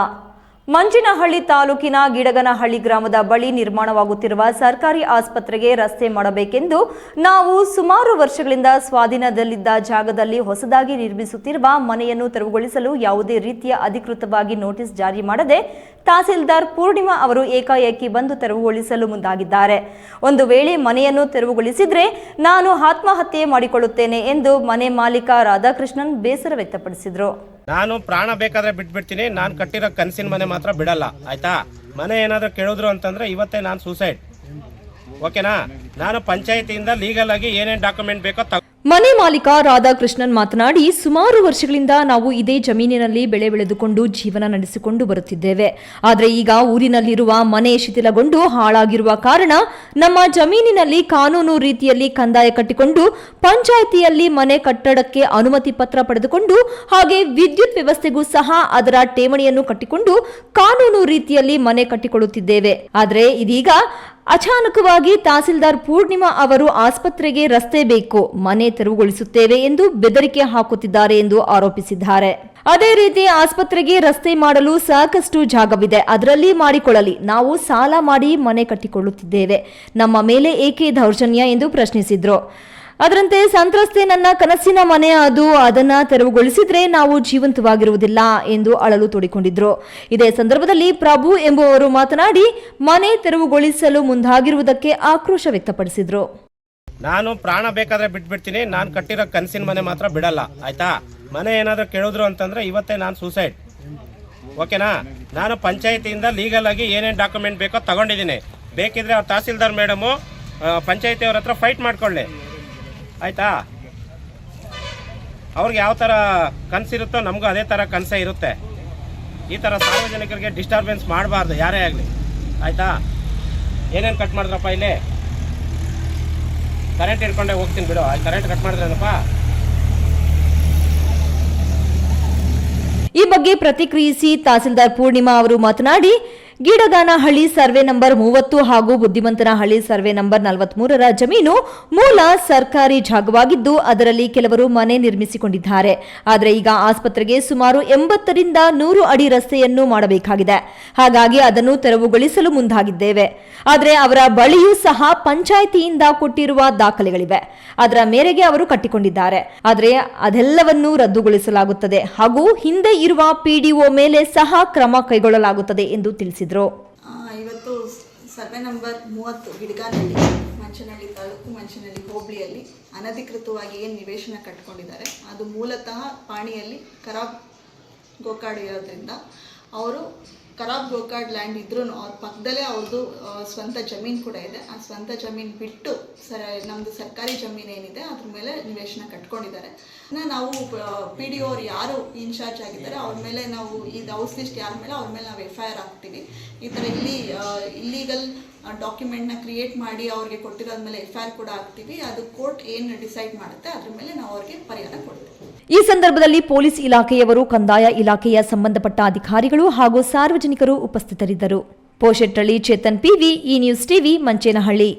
ಮಂಜಿನಹಳ್ಳಿ ತಾಲೂಕಿನ ಗಿಡಗನಹಳ್ಳಿ ಗ್ರಾಮದ ಬಳಿ ನಿರ್ಮಾಣವಾಗುತ್ತಿರುವ ಸರ್ಕಾರಿ ಆಸ್ಪತ್ರೆಗೆ ರಸ್ತೆ ಮಾಡಬೇಕೆಂದು ನಾವು ಸುಮಾರು ವರ್ಷಗಳಿಂದ ಸ್ವಾಧೀನದಲ್ಲಿದ್ದ ಜಾಗದಲ್ಲಿ ಹೊಸದಾಗಿ ನಿರ್ಮಿಸುತ್ತಿರುವ ಮನೆಯನ್ನು ತೆರವುಗೊಳಿಸಲು ಯಾವುದೇ ರೀತಿಯ ಅಧಿಕೃತವಾಗಿ ನೋಟಿಸ್ ಜಾರಿ ಮಾಡದೆ ತಹಸೀಲ್ದಾರ್ ಪೂರ್ಣಿಮಾ ಅವರು ಏಕಾಏಕಿ ಬಂದು ತೆರವುಗೊಳಿಸಲು ಮುಂದಾಗಿದ್ದಾರೆ. ಒಂದು ವೇಳೆ ಮನೆಯನ್ನು ತೆರವುಗೊಳಿಸಿದ್ರೆ ನಾನು ಆತ್ಮಹತ್ಯೆ ಮಾಡಿಕೊಳ್ಳುತ್ತೇನೆ ಎಂದು ಮನೆ ಮಾಲೀಕ ರಾಧಾಕೃಷ್ಣನ್ ಬೇಸರ ವ್ಯಕ್ತಪಡಿಸಿದರು. ನಾನು ಪ್ರಾಣ ಬೇಕಾದ್ರೆ ಬಿಟ್ಬಿಡ್ತೀನಿ, ನಾನು ಕಟ್ಟಿರೋ ಕನಸಿನ ಮನೆ ಮಾತ್ರ ಬಿಡಲ್ಲ, ಆಯ್ತಾ? ಮನೆ ಏನಾದರೂ ಕೇಳಿದ್ರು ಅಂತಂದ್ರೆ ಇವತ್ತೇ ನಾನು ಸೂಸೈಡ್, ಓಕೆನಾ? ನಾನು ಪಂಚಾಯತಿಯಿಂದ ಲೀಗಲ್ ಆಗಿ ಏನೇನು ಡಾಕ್ಯುಮೆಂಟ್ ಬೇಕೋ ಮನೆ ಮಾಲೀಕ ರಾಧಾಕೃಷ್ಣನ್ ಮಾತನಾಡಿ, ಸುಮಾರು ವರ್ಷಗಳಿಂದ ನಾವು ಇದೇ ಜಮೀನಿನಲ್ಲಿ ಬೆಳೆ ಬೆಳೆದುಕೊಂಡು ಜೀವನ ನಡೆಸಿಕೊಂಡು ಬರುತ್ತಿದ್ದೇವೆ. ಆದರೆ ಈಗ ಊರಿನಲ್ಲಿರುವ ಮನೆ ಶಿಥಿಲಗೊಂಡು ಹಾಳಾಗಿರುವ ಕಾರಣ ನಮ್ಮ ಜಮೀನಿನಲ್ಲಿ ಕಾನೂನು ರೀತಿಯಲ್ಲಿ ಕಂದಾಯ ಕಟ್ಟಿಕೊಂಡು ಪಂಚಾಯಿತಿಯಲ್ಲಿ ಮನೆ ಕಟ್ಟಡಕ್ಕೆ ಅನುಮತಿ ಪತ್ರ ಪಡೆದುಕೊಂಡು ಹಾಗೆ ವಿದ್ಯುತ್ ವ್ಯವಸ್ಥೆಗೂ ಸಹ ಅದರ ಠೇವಣಿಯನ್ನು ಕಟ್ಟಿಕೊಂಡು ಕಾನೂನು ರೀತಿಯಲ್ಲಿ ಮನೆ ಕಟ್ಟಿಕೊಳ್ಳುತ್ತಿದ್ದೇವೆ. ಆದರೆ ಇದೀಗ ಅಚಾನಕವಾಗಿ ತಹಸೀಲ್ದಾರ್ ಪೂರ್ಣಿಮಾ ಅವರು ಆಸ್ಪತ್ರೆಗೆ ರಸ್ತೆ ಬೇಕು, ಮನೆ ತೆರವುಗೊಳಿಸುತ್ತೇವೆ ಎಂದು ಬೆದರಿಕೆ ಹಾಕುತ್ತಿದ್ದಾರೆ ಎಂದು ಆರೋಪಿಸಿದ್ದಾರೆ. ಅದೇ ರೀತಿ ಆಸ್ಪತ್ರೆಗೆ ರಸ್ತೆ ಮಾಡಲು ಸಾಕಷ್ಟು ಜಾಗವಿದೆ, ಅದರಲ್ಲಿ ಮಾಡಿಕೊಳ್ಳಲಿ, ನಾವು ಸಾಲ ಮಾಡಿ ಮನೆ ಕಟ್ಟಿಕೊಳ್ಳುತ್ತಿದ್ದೇವೆ, ನಮ್ಮ ಮೇಲೆ ಏಕೆ ದೌರ್ಜನ್ಯ ಎಂದು ಪ್ರಶ್ನಿಸಿದ್ರು. ಅದರಂತೆ ಸಂತ್ರಸ್ತೆ ನನ್ನ ಕನಸಿನ ಮನೆ ಅದು, ಅದನ್ನ ತೆರವುಗೊಳಿಸಿದ್ರೆ ನಾವು ಜೀವಂತವಾಗಿರುವುದಿಲ್ಲ ಎಂದು ಅಳಲು ತೋಡಿಕೊಂಡಿದ್ರು. ಇದೇ ಸಂದರ್ಭದಲ್ಲಿ ಪ್ರಭು ಎಂಬುವವರು ಮಾತನಾಡಿ ಮನೆ ತೆರವುಗೊಳಿಸಲು ಮುಂದಾಗಿರುವುದಕ್ಕೆ ಆಕ್ರೋಶ ವ್ಯಕ್ತಪಡಿಸಿದ್ರು. ನಾನು ಪ್ರಾಣ ಬೇಕಾದ್ರೆ ಬಿಟ್ಬಿಡ್ತೀನಿ, ನಾನು ಕಟ್ಟಿರೋ ಕನಸಿನ ಮನೆ ಮಾತ್ರ ಬಿಡಲ್ಲ, ಆಯ್ತಾ? ಮನೆ ಏನಾದರೂ ಕೇಳಿದ್ರು ಅಂತಂದ್ರೆ ಇವತ್ತೇ ನಾನು ಸೂಸೈಡ್, ಓಕೆನಾ? ನಾನು ಪಂಚಾಯತಿಯಿಂದ ಲೀಗಲ್ ಆಗಿ ಏನೇನು ಡಾಕ್ಯುಮೆಂಟ್ ಬೇಕೋ ತಗೊಂಡಿದ್ದೀನಿ. ಬೇಕಿದ್ರೆ ಅವ್ರು ತಹಸೀಲ್ದಾರ್ ಮೇಡಮು ಪಂಚಾಯತಿ ಅವ್ರ ಹತ್ರ ಫೈಟ್ ಮಾಡ್ಕೊಳ್ಳಿ, ಆಯಿತಾ? ಅವ್ರಿಗೆ ಯಾವ ಥರ ಕನಸಿರುತ್ತೋ ನಮಗೂ ಅದೇ ಥರ ಕನಸೇ ಇರುತ್ತೆ. ಈ ಥರ ಸಾರ್ವಜನಿಕರಿಗೆ ಡಿಸ್ಟರ್ಬೆನ್ಸ್ ಮಾಡಬಾರ್ದು ಯಾರೇ ಆಗಲಿ, ಆಯಿತಾ? ಏನೇನು ಕಟ್ ಮಾಡಿದ್ರಪ್ಪ ಇಲ್ಲಿ? ಕರೆಂಟ್ ಇಟ್ಕೊಂಡೆ ಹೋಗ್ತೀನಿ ಬಿಡು. ಕರೆಂಟ್ ಕಟ್ ಮಾಡಿದ್ರೇನಪ್ಪ? ಈ ಬಗ್ಗೆ ಪ್ರತಿಕ್ರಿಯಿಸಿ ತಹಸೀಲ್ದಾರ್ ಪೂರ್ಣಿಮಾ ಅವರು ಮಾತನಾಡಿ, ಗೀಡಗಾನಹಳ್ಳಿ ಸರ್ವೆ ನಂಬರ್ 30 ಹಾಗೂ ಬುದ್ಧಿಮಂತನಹಳ್ಳಿ ಸರ್ವೆ ನಂಬರ್ 43ರ ಜಮೀನು ಮೂಲ ಸರ್ಕಾರಿ ಜಾಗವಾಗಿದ್ದು ಅದರಲ್ಲಿ ಕೆಲವರು ಮನೆ ನಿರ್ಮಿಸಿಕೊಂಡಿದ್ದಾರೆ. ಆದರೆ ಈಗ ಆಸ್ಪತ್ರೆಗೆ ಸುಮಾರು 80 ರಿಂದ 100 ಅಡಿ ರಸ್ತೆಯನ್ನು ಮಾಡಬೇಕಾಗಿದೆ. ಹಾಗಾಗಿ ಅದನ್ನು ತೆರವುಗೊಳಿಸಲು ಮುಂದಾಗಿದ್ದೇವೆ. ಆದರೆ ಅವರ ಬಳಿಯೂ ಸಹ ಪಂಚಾಯಿತಿಯಿಂದ ಕೊಟ್ಟಿರುವ ದಾಖಲೆಗಳಿವೆ. ಅದರ ಮೇರೆಗೆ ಅವರು ಕಟ್ಟಿಕೊಂಡಿದ್ದಾರೆ. ಆದರೆ ಅದೆಲ್ಲವನ್ನೂ ರದ್ದುಗೊಳಿಸಲಾಗುತ್ತದೆ ಹಾಗೂ ಹಿಂದೆ ಇರುವ ಪಿಡಿಒ ಮೇಲೆ ಸಹ ಕ್ರಮ ಕೈಗೊಳ್ಳಲಾಗುತ್ತದೆ ಎಂದು ತಿಳಿಸಿದರು. ಇವತ್ತು ಸರ್ವೆ ನಂಬರ್ 30 ಗಿಡಗಾನಹಳ್ಳಿ ಮಂಚನಹಳ್ಳಿ ತಾಲೂಕು ಮಂಚನಹಳ್ಳಿ ಹೋಬಳಿಯಲ್ಲಿ ಅನಧಿಕೃತವಾಗಿ ಏನು ನಿವೇಶನ ಕಟ್ಕೊಂಡಿದ್ದಾರೆ ಅದು ಮೂಲತಃ ಪಾಣಿಯಲ್ಲಿ ಖರಾಬ್ ಗೋಕಾಡ್ ಇರೋದ್ರಿಂದ ಅವರು ಖರಾಬ್ ಗೋಕಾಡ್ ಲ್ಯಾಂಡ್ ಇದ್ರೂ ಅವ್ರ ಪಕ್ಕದಲ್ಲೇ ಅವ್ರದ್ದು ಸ್ವಂತ ಜಮೀನು ಕೂಡ ಇದೆ. ಆ ಸ್ವಂತ ಜಮೀನು ಬಿಟ್ಟು ನಮ್ಮದು ಸರ್ಕಾರಿ ಜಮೀನು ಏನಿದೆ ಅದ್ರ ಮೇಲೆ ನಿವೇಶನ ಕಟ್ಕೊಂಡಿದ್ದಾರೆ. ನಾವು PDO ಅವ್ರು ಯಾರು ಇನ್ಚಾರ್ಜ್ ಆಗಿದ್ದಾರೆ ಅವ್ರ ಮೇಲೆ ನಾವು ಇದು ಹೌಸ್ ಲಿಸ್ಟ್ ಯಾರ ಮೇಲೆ ಅವ್ರ ಮೇಲೆ ನಾವು FIR ಹಾಕ್ತೀವಿ. ಈ ಥರ ಇಲ್ಲೀಗಲ್ ಡಾಕ್ಯುಮೆಂಟ್ನ ಕ್ರಿಯೇಟ್ ಮಾಡಿ ಅವ್ರಿಗೆ ಕೊಟ್ಟಿರೋದ್ಮೇಲೆ FIR ಕೂಡ ಹಾಕ್ತೀವಿ. ಅದು ಕೋರ್ಟ್ ಏನು ಡಿಸೈಡ್ ಮಾಡುತ್ತೆ ಅದ್ರ ಮೇಲೆ ನಾವು ಅವ್ರಿಗೆ ಪರಿಹಾರ ಕೊಡ್ತೀವಿ. ಈ ಸಂದರ್ಭದಲ್ಲಿ ಪೊಲೀಸ್ ಇಲಾಖೆಯವರು, ಕಂದಾಯ ಇಲಾಖೆಯ ಸಂಬಂಧಪಟ್ಟ ಅಧಿಕಾರಿಗಳು ಹಾಗೂ ಸಾರ್ವಜನಿಕರು ಉಪಸ್ಥಿತರಿದ್ದರು. ಪೋಷೆಟ್ಟಳ್ಳಿ ಚೇತನ್ PV, ಈ ನ್ಯೂಸ್ ಟಿವಿ, ಮಂಚೇನಹಳ್ಳಿ.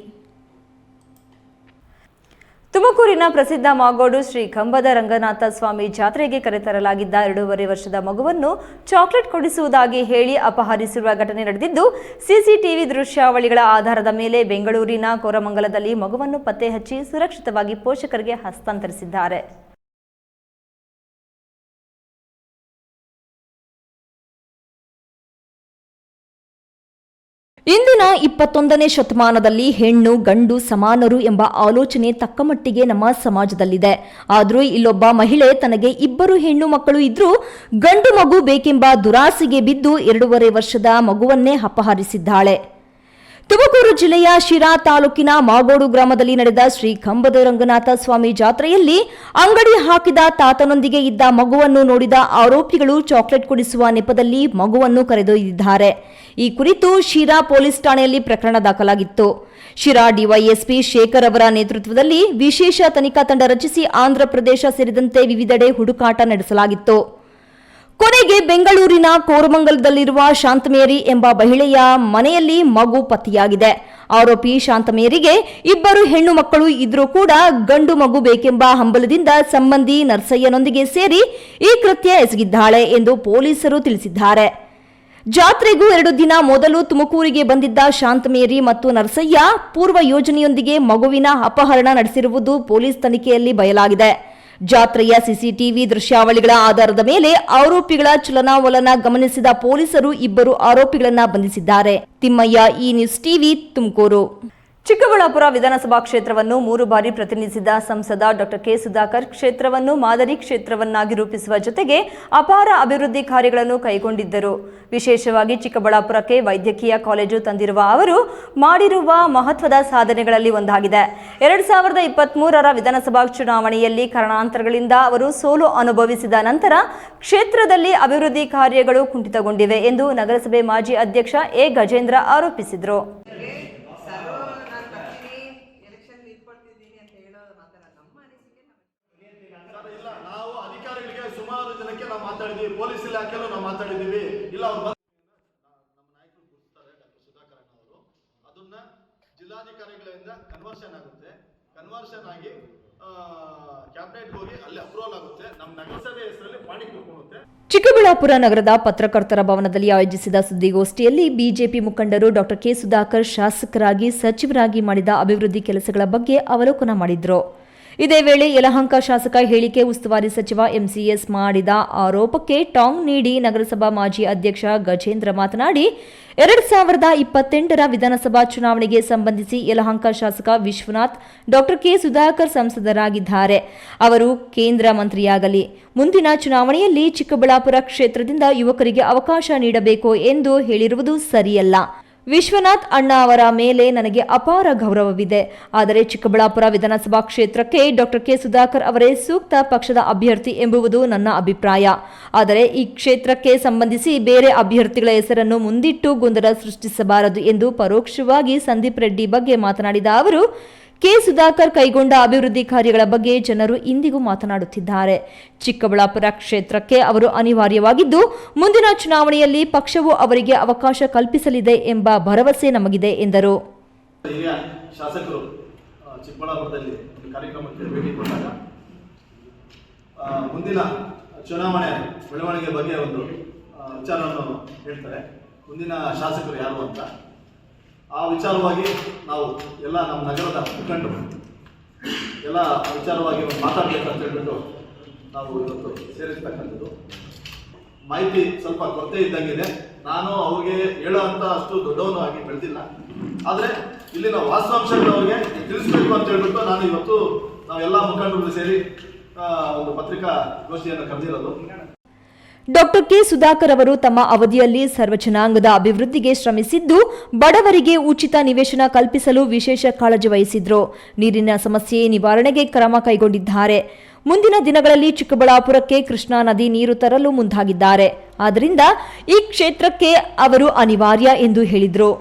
ತುಮಕೂರಿನ ಪ್ರಸಿದ್ಧ ಮಾಗೋಡು ಶ್ರೀ ಕಂಬದ ರಂಗನಾಥ ಸ್ವಾಮಿ ಜಾತ್ರೆಗೆ ಕರೆತರಲಾಗಿದ್ದ 2.5 ವರ್ಷದ ಮಗುವನ್ನು ಚಾಕ್ಲೇಟ್ ಕೊಡಿಸುವುದಾಗಿ ಹೇಳಿ ಅಪಹರಿಸಿರುವ ಘಟನೆ ನಡೆದಿದ್ದು, ಸಿಸಿಟಿವಿ ದೃಶ್ಯಾವಳಿಗಳ ಆಧಾರದ ಮೇಲೆ ಬೆಂಗಳೂರಿನ ಕೋರಮಂಗಲದಲ್ಲಿ ಮಗುವನ್ನು ಪತ್ತೆ ಹಚ್ಚಿ ಸುರಕ್ಷಿತವಾಗಿ ಪೋಷಕರಿಗೆ ಹಸ್ತಾಂತರಿಸಿದ್ದಾರೆ. ಇಂದಿನ 21ನೇ ಶತಮಾನದಲ್ಲಿ ಹೆಣ್ಣು ಗಂಡು ಸಮಾನರು ಎಂಬ ಆಲೋಚನೆ ತಕ್ಕಮಟ್ಟಿಗೆ ನಮ್ಮ ಸಮಾಜದಲ್ಲಿದೆ. ಆದರೂ ಇಲ್ಲೊಬ್ಬ ಮಹಿಳೆ ತನಗೆ 2 ಹೆಣ್ಣು ಮಕ್ಕಳು ಇದ್ರೂ ಗಂಡು ಮಗು ಬೇಕೆಂಬ ದುರಾಸೆಗೆ ಬಿದ್ದು 2.5 ವರ್ಷದ ಮಗುವನ್ನೇ ಅಪಹರಿಸಿದ್ದಾಳೆ. ತುಮಕೂರು ಜಿಲ್ಲೆಯ ಶಿರಾ ತಾಲೂಕಿನ ಮಾಗೋಡು ಗ್ರಾಮದಲ್ಲಿ ನಡೆದ ಶ್ರೀ ಕಂಬದ ರಂಗನಾಥ ಸ್ವಾಮಿ ಜಾತ್ರೆಯಲ್ಲಿ ಅಂಗಡಿ ಹಾಕಿದ ತಾತನೊಂದಿಗೆ ಇದ್ದ ಮಗುವನ್ನು ನೋಡಿದ ಆರೋಪಿಗಳು ಚಾಕ್ಲೇಟ್ ಕೊಡಿಸುವ ನೆಪದಲ್ಲಿ ಮಗುವನ್ನು ಕರೆದೊಯ್ದಿದ್ದಾರೆ. ಈ ಕುರಿತು ಶಿರಾ ಪೊಲೀಸ್ ಠಾಣೆಯಲ್ಲಿ ಪ್ರಕರಣ ದಾಖಲಾಗಿತ್ತು. ಶಿರಾ ಡಿವೈಎಸ್ಪಿ ಶೇಖರ್ ಅವರ ನೇತೃತ್ವದಲ್ಲಿ ವಿಶೇಷ ತನಿಖಾ ತಂಡ ರಚಿಸಿ ಆಂಧ್ರಪ್ರದೇಶ ಸೇರಿದಂತೆ ವಿವಿಧೆಡೆ ಹುಡುಕಾಟ ನಡೆಸಲಾಗಿತ್ತು. ಕೊನೆಗೆ ಬೆಂಗಳೂರಿನ ಕೋರಮಂಗಲದಲ್ಲಿರುವ ಶಾಂತಮೇರಿ ಎಂಬ ಮಹಿಳೆಯ ಮನೆಯಲ್ಲಿ ಮಗು ಪತ್ತೆಯಾಗಿದೆ. ಆರೋಪಿ ಶಾಂತಮೇರಿಗೆ 2 ಹೆಣ್ಣು ಮಕ್ಕಳು ಇದ್ರೂ ಕೂಡ ಗಂಡು ಮಗು ಬೇಕೆಂಬ ಹಂಬಲದಿಂದ ಸಂಬಂಧಿ ನರ್ಸಯ್ಯನೊಂದಿಗೆ ಸೇರಿ ಈ ಕೃತ್ಯ ಎಸಗಿದ್ದಾಳೆ ಎಂದು ಪೊಲೀಸರು ತಿಳಿಸಿದ್ದಾರೆ. ಜಾತ್ರೆಗೂ 2 ದಿನ ಮೊದಲು ತುಮಕೂರಿಗೆ ಬಂದಿದ್ದ ಶಾಂತಮೇರಿ ಮತ್ತು ನರ್ಸಯ್ಯ ಪೂರ್ವ ಯೋಜನೆಯೊಂದಿಗೆ ಮಗುವಿನ ಅಪಹರಣ ನಡೆಸಿರುವುದು ಪೊಲೀಸ್ ತನಿಖೆಯಲ್ಲಿ ಬಯಲಾಗಿದೆ. ಜಾತ್ರೆಯ ಸಿಸಿಟಿವಿ ದೃಶ್ಯಾವಳಿಗಳ ಆಧಾರದ ಮೇಲೆ ಆರೋಪಿಗಳ ಚಲನಾವಲನ ಗಮನಿಸಿದ ಪೊಲೀಸರು 2 ಆರೋಪಿಗಳನ್ನು ಬಂಧಿಸಿದ್ದಾರೆ. ತಿಮ್ಮಯ್ಯ, ಈ ನ್ಯೂಸ್ ಟಿವಿ, ತುಮಕೂರು. ಚಿಕ್ಕಬಳ್ಳಾಪುರ ವಿಧಾನಸಭಾ ಕ್ಷೇತ್ರವನ್ನು 3 ಬಾರಿ ಪ್ರತಿನಿಧಿಸಿದ ಸಂಸದ ಡಾಕ್ಟರ್ ಕೆ ಸುಧಾಕರ್ ಕ್ಷೇತ್ರವನ್ನು ಮಾದರಿ ಕ್ಷೇತ್ರವನ್ನಾಗಿ ರೂಪಿಸುವ ಜೊತೆಗೆ ಅಪಾರ ಅಭಿವೃದ್ಧಿ ಕಾರ್ಯಗಳನ್ನು ಕೈಗೊಂಡಿದ್ದರು. ವಿಶೇಷವಾಗಿ ಚಿಕ್ಕಬಳ್ಳಾಪುರಕ್ಕೆ ವೈದ್ಯಕೀಯ ಕಾಲೇಜು ತಂದಿರುವ ಅವರು ಮಾಡಿರುವ ಮಹತ್ವದ ಸಾಧನೆಗಳಲ್ಲಿ ಒಂದಾಗಿದೆ. 2023ರ ವಿಧಾನಸಭಾ ಚುನಾವಣೆಯಲ್ಲಿ ಕಾರಣಾಂತರಗಳಿಂದ ಅವರು ಸೋಲು ಅನುಭವಿಸಿದ ನಂತರ ಕ್ಷೇತ್ರದಲ್ಲಿ ಅಭಿವೃದ್ಧಿ ಕಾರ್ಯಗಳು ಕುಂಠಿತಗೊಂಡಿವೆ ಎಂದು ನಗರಸಭೆ ಮಾಜಿ ಅಧ್ಯಕ್ಷ ಎ ಗಜೇಂದ್ರ ಆರೋಪಿಸಿದರು. ನಾವು ಅಧಿಕಾರಿಗಳಿಗೆ ಸುಮಾರು ಜನಕ್ಕೆ ನಾವು ಮಾತಾಡಿದೀವಿ, ಪೊಲೀಸ್ ಇಲಾಖೆಯಲ್ಲೂ ನಾವು ಮಾತಾಡಿದೀವಿ. ಇಲ್ಲ ಅವ್ರು ನಮ್ಮ ನಾಯಕರು ಗುರುತಿಸ್ತಾರೆ ಡಾಕ್ಟರ್ ಸುಧಾಕರ್ ಅವರು, ಅದನ್ನ ಜಿಲ್ಲಾಧಿಕಾರಿಗಳಿಂದ ಕನ್ವರ್ಷನ್ ಆಗುತ್ತೆ. ಕನ್ವರ್ಷನ್ ಆಗಿ ಕ್ಯಾಬಿನೆಟ್ ಹೋಗಿ ಅಲ್ಲಿ ಅಪ್ರೂವಲ್ ಆಗುತ್ತೆ. ನಮ್ಮ ನಗರಸಭೆ ಹೆಸರಲ್ಲಿ ಪಾಣಿ ಕೂತ್ಕೊಳ್ಳುತ್ತೆ. ಚಿಕ್ಕಬಳ್ಳಾಪುರ ನಗರದ ಪತ್ರಕರ್ತರ ಭವನದಲ್ಲಿ ಆಯೋಜಿಸಿದ ಸುದ್ದಿಗೋಷ್ಠಿಯಲ್ಲಿ ಬಿಜೆಪಿ ಮುಖಂಡರು ಡಾಕ್ಟರ್ ಕೆ ಸುಧಾಕರ್ ಶಾಸಕರಾಗಿ ಸಚಿವರಾಗಿ ಮಾಡಿದ ಅಭಿವೃದ್ಧಿ ಕೆಲಸಗಳ ಬಗ್ಗೆ ಅವಲೋಕನ ಮಾಡಿದರು. ಇದೇ ವೇಳೆ ಯಲಹಂಕ ಶಾಸಕ ಹೇಳಿಕೆ ಉಸ್ತುವಾರಿ ಸಚಿವ MCS ಮಾಡಿದ ಆರೋಪಕ್ಕೆ ಟಾಂಗ್ ನೀಡಿ ನಗರಸಭಾ ಮಾಜಿ ಅಧ್ಯಕ್ಷ ಗಜೇಂದ್ರ ಮಾತನಾಡಿ 2028ರ ವಿಧಾನಸಭಾ ಚುನಾವಣೆಗೆ ಸಂಬಂಧಿಸಿ ಯಲಹಂಕ ಶಾಸಕ ವಿಶ್ವನಾಥ್ ಡಾಕ್ಟರ್ ಕೆ ಸುಧಾಕರ್ ಸಂಸದರಾಗಿದ್ದಾರೆ. ಅವರು ಕೇಂದ್ರ ಮಂತ್ರಿಯಾಗಲಿ. ಮುಂದಿನ ಚುನಾವಣೆಯಲ್ಲಿ ಚಿಕ್ಕಬಳ್ಳಾಪುರ ಕ್ಷೇತ್ರದಿಂದ ಯುವಕರಿಗೆ ಅವಕಾಶ ನೀಡಬೇಕು ಎಂದು ಹೇಳಿರುವುದು ಸರಿಯಲ್ಲ. ವಿಶ್ವನಾಥ್ ಅಣ್ಣ ಅವರ ಮೇಲೆ ನನಗೆ ಅಪಾರ ಗೌರವವಿದೆ. ಆದರೆ ಚಿಕ್ಕಬಳ್ಳಾಪುರ ವಿಧಾನಸಭಾ ಕ್ಷೇತ್ರಕ್ಕೆ ಡಾಕ್ಟರ್ ಕೆ ಸುಧಾಕರ್ ಅವರೇ ಸೂಕ್ತ ಪಕ್ಷದ ಅಭ್ಯರ್ಥಿ ಎಂಬುದು ನನ್ನ ಅಭಿಪ್ರಾಯ. ಆದರೆ ಈ ಕ್ಷೇತ್ರಕ್ಕೆ ಸಂಬಂಧಿಸಿ ಬೇರೆ ಅಭ್ಯರ್ಥಿಗಳ ಹೆಸರನ್ನು ಮುಂದಿಟ್ಟು ಗೊಂದಲ ಸೃಷ್ಟಿಸಬಾರದು ಎಂದು ಪರೋಕ್ಷವಾಗಿ ಸಂದೀಪ್ ರೆಡ್ಡಿ ಬಗ್ಗೆ ಮಾತನಾಡಿದ ಅವರು, ಕೆ ಸುಧಾಕರ್ ಕೈಗೊಂಡ ಅಭಿವೃದ್ಧಿ ಕಾರ್ಯಗಳ ಬಗ್ಗೆ ಜನರು ಇಂದಿಗೂ ಮಾತನಾಡುತ್ತಿದ್ದಾರೆ. ಚಿಕ್ಕಬಳ್ಳಾಪುರ ಕ್ಷೇತ್ರಕ್ಕೆ ಅವರು ಅನಿವಾರ್ಯವಾಗಿದ್ದು, ಮುಂದಿನ ಚುನಾವಣೆಯಲ್ಲಿ ಪಕ್ಷವು ಅವರಿಗೆ ಅವಕಾಶ ಕಲ್ಪಿಸಲಿದೆ ಎಂಬ ಭರವಸೆ ನಮಗಿದೆ ಎಂದರು. ಹಿರಿಯ ಶಾಸಕರು ಚಿಕ್ಕಬಳ್ಳಾಪುರದಲ್ಲಿ ಒಂದು ಕಾರ್ಯಕ್ರಮಕ್ಕೆ ಭೇಟಿ ಕೊಟ್ಟಾಗ ಮುಂದಿನ ಚುನಾವಣೆ ಬೆಳವಣಿಗೆ ಬಗ್ಗೆ ಒಂದು ವಿಚಾರವನ್ನು ಹೇಳ್ತಾರೆ. ಮುಂದಿನ ಶಾಸಕರು ಯಾರು ಅಂತ ಆ ವಿಚಾರವಾಗಿ ನಾವು ಎಲ್ಲ ನಮ್ಮ ನಗರದ ಮುಖಂಡರು ಎಲ್ಲ ವಿಚಾರವಾಗಿ ಮಾತಾಡಬೇಕಂತ ಹೇಳ್ಬಿಟ್ಟು ನಾವು ಇವತ್ತು ಸೇರಿರ್ತಕ್ಕಂಥದ್ದು. ಮಾಹಿತಿ ಸ್ವಲ್ಪ ಕೊರತೆ ಇದ್ದಂಗಿದೆ. ನಾನು ಅವ್ರಿಗೆ ಹೇಳೋ ಅಂತ ಅಷ್ಟು ದೊಡ್ಡವನು ಆಗಿ ಬೆಳೆದಿಲ್ಲ, ಆದರೆ ಇಲ್ಲಿನ ವಾಸ್ತವಾಂಶಗಳು ಅವ್ರಿಗೆ ತಿಳಿಸ್ಬೇಕು ಅಂತ ಹೇಳ್ಬಿಟ್ಟು ನಾನು ಇವತ್ತು ನಾವೆಲ್ಲ ಮುಖಂಡರು ಸೇರಿ ಒಂದು ಪತ್ರಿಕಾಗೋಷ್ಠಿಯನ್ನು ಕರೆದಿರೋದು. ಡಾಕ್ಟರ್ ಕೆ ಸುಧಾಕರ್ ಅವರು ತಮ್ಮ ಅವಧಿಯಲ್ಲಿ ಸರ್ವಜನಾಂಗದ ಅಭಿವೃದ್ಧಿಗೆ ಶ್ರಮಿಸಿದ್ದು, ಬಡವರಿಗೆ ಉಚಿತ ನಿವೇಶನ ಕಲ್ಪಿಸಲು ವಿಶೇಷ ಕಾಳಜಿ ವಹಿಸಿದ್ರು. ನೀರಿನ ಸಮಸ್ಯೆ ನಿವಾರಣೆಗೆ ಕ್ರಮ ಕೈಗೊಂಡಿದ್ದಾರೆ. ಮುಂದಿನ ದಿನಗಳಲ್ಲಿ ಚಿಕ್ಕಬಳ್ಳಾಪುರಕ್ಕೆ ಕೃಷ್ಣಾ ನದಿ ನೀರು ತರಲು ಮುಂದಾಗಿದ್ದಾರೆ. ಆದ್ದರಿಂದ ಈ ಕ್ಷೇತ್ರಕ್ಕೆ ಅವರು ಅನಿವಾರ್ಯ ಎಂದು ಹೇಳಿದರು.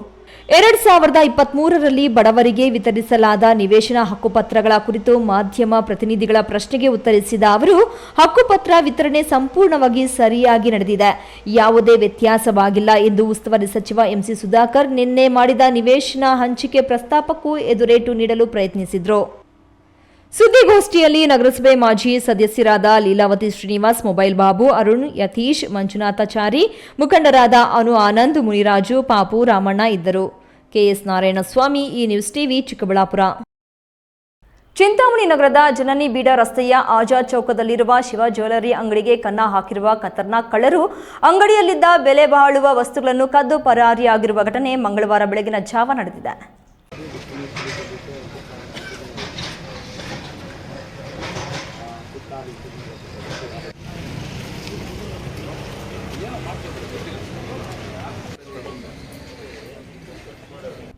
2023ರಲ್ಲಿ ಬಡವರಿಗೆ ವಿತರಿಸಲಾದ ನಿವೇಶನ ಹಕ್ಕುಪತ್ರಗಳ ಕುರಿತು ಮಾಧ್ಯಮ ಪ್ರತಿನಿಧಿಗಳ ಪ್ರಶ್ನೆಗೆ ಉತ್ತರಿಸಿದ ಅವರು, ಹಕ್ಕುಪತ್ರ ವಿತರಣೆ ಸಂಪೂರ್ಣವಾಗಿ ಸರಿಯಾಗಿ ನಡೆದಿದೆ, ಯಾವುದೇ ವ್ಯತ್ಯಾಸವಾಗಿಲ್ಲ ಎಂದು ಉಸ್ತುವಾರಿ ಸಚಿವ ಎಂಸಿ ಸುಧಾಕರ್ ನಿನ್ನೆ ಮಾಡಿದ ನಿವೇಶನ ಹಂಚಿಕೆ ಪ್ರಸ್ತಾಪಕ್ಕೂ ಎದುರೇಟು ನೀಡಲು ಪ್ರಯತ್ನಿಸಿದರು. ಸುದ್ದಿಗೋಷ್ಠಿಯಲ್ಲಿ ನಗರಸಭೆ ಮಾಜಿ ಸದಸ್ಯರಾದ ಲೀಲಾವತಿ ಶ್ರೀನಿವಾಸ್, ಮೊಬೈಲ್ ಬಾಬು, ಅರುಣ್, ಯತೀಶ್, ಮಂಜುನಾಥಾಚಾರಿ, ಮುಖಂಡರಾದ ಅನು ಆನಂದ್, ಮುನಿರಾಜು, ಪಾಪು, ರಾಮಣ್ಣ ಇದ್ದರು. ಕೆಎಸ್ ನಾರಾಯಣಸ್ವಾಮಿ, ಈ ನ್ಯೂಸ್ ಟಿವಿ, ಚಿಕ್ಕಬಳ್ಳಾಪುರ. ಚಿಂತಾಮಣಿ ನಗರದ ಜನನಿ ಬೀಡ ರಸ್ತೆಯ ಆಜಾದ್ ಚೌಕದಲ್ಲಿರುವ ಶಿವ ಜ್ಯುವೆಲರಿ ಅಂಗಡಿಗೆ ಕನ್ನ ಹಾಕಿರುವ ಖತರ್ನಾಕ್ ಕಳ್ಳರು ಅಂಗಡಿಯಲ್ಲಿದ್ದ ಬೆಲೆ ಬಾಳುವ ವಸ್ತುಗಳನ್ನು ಕದ್ದು ಪರಾರಿಯಾಗಿರುವ ಘಟನೆ ಮಂಗಳವಾರ ಬೆಳಗಿನ ಜಾವ ನಡೆದಿದೆ.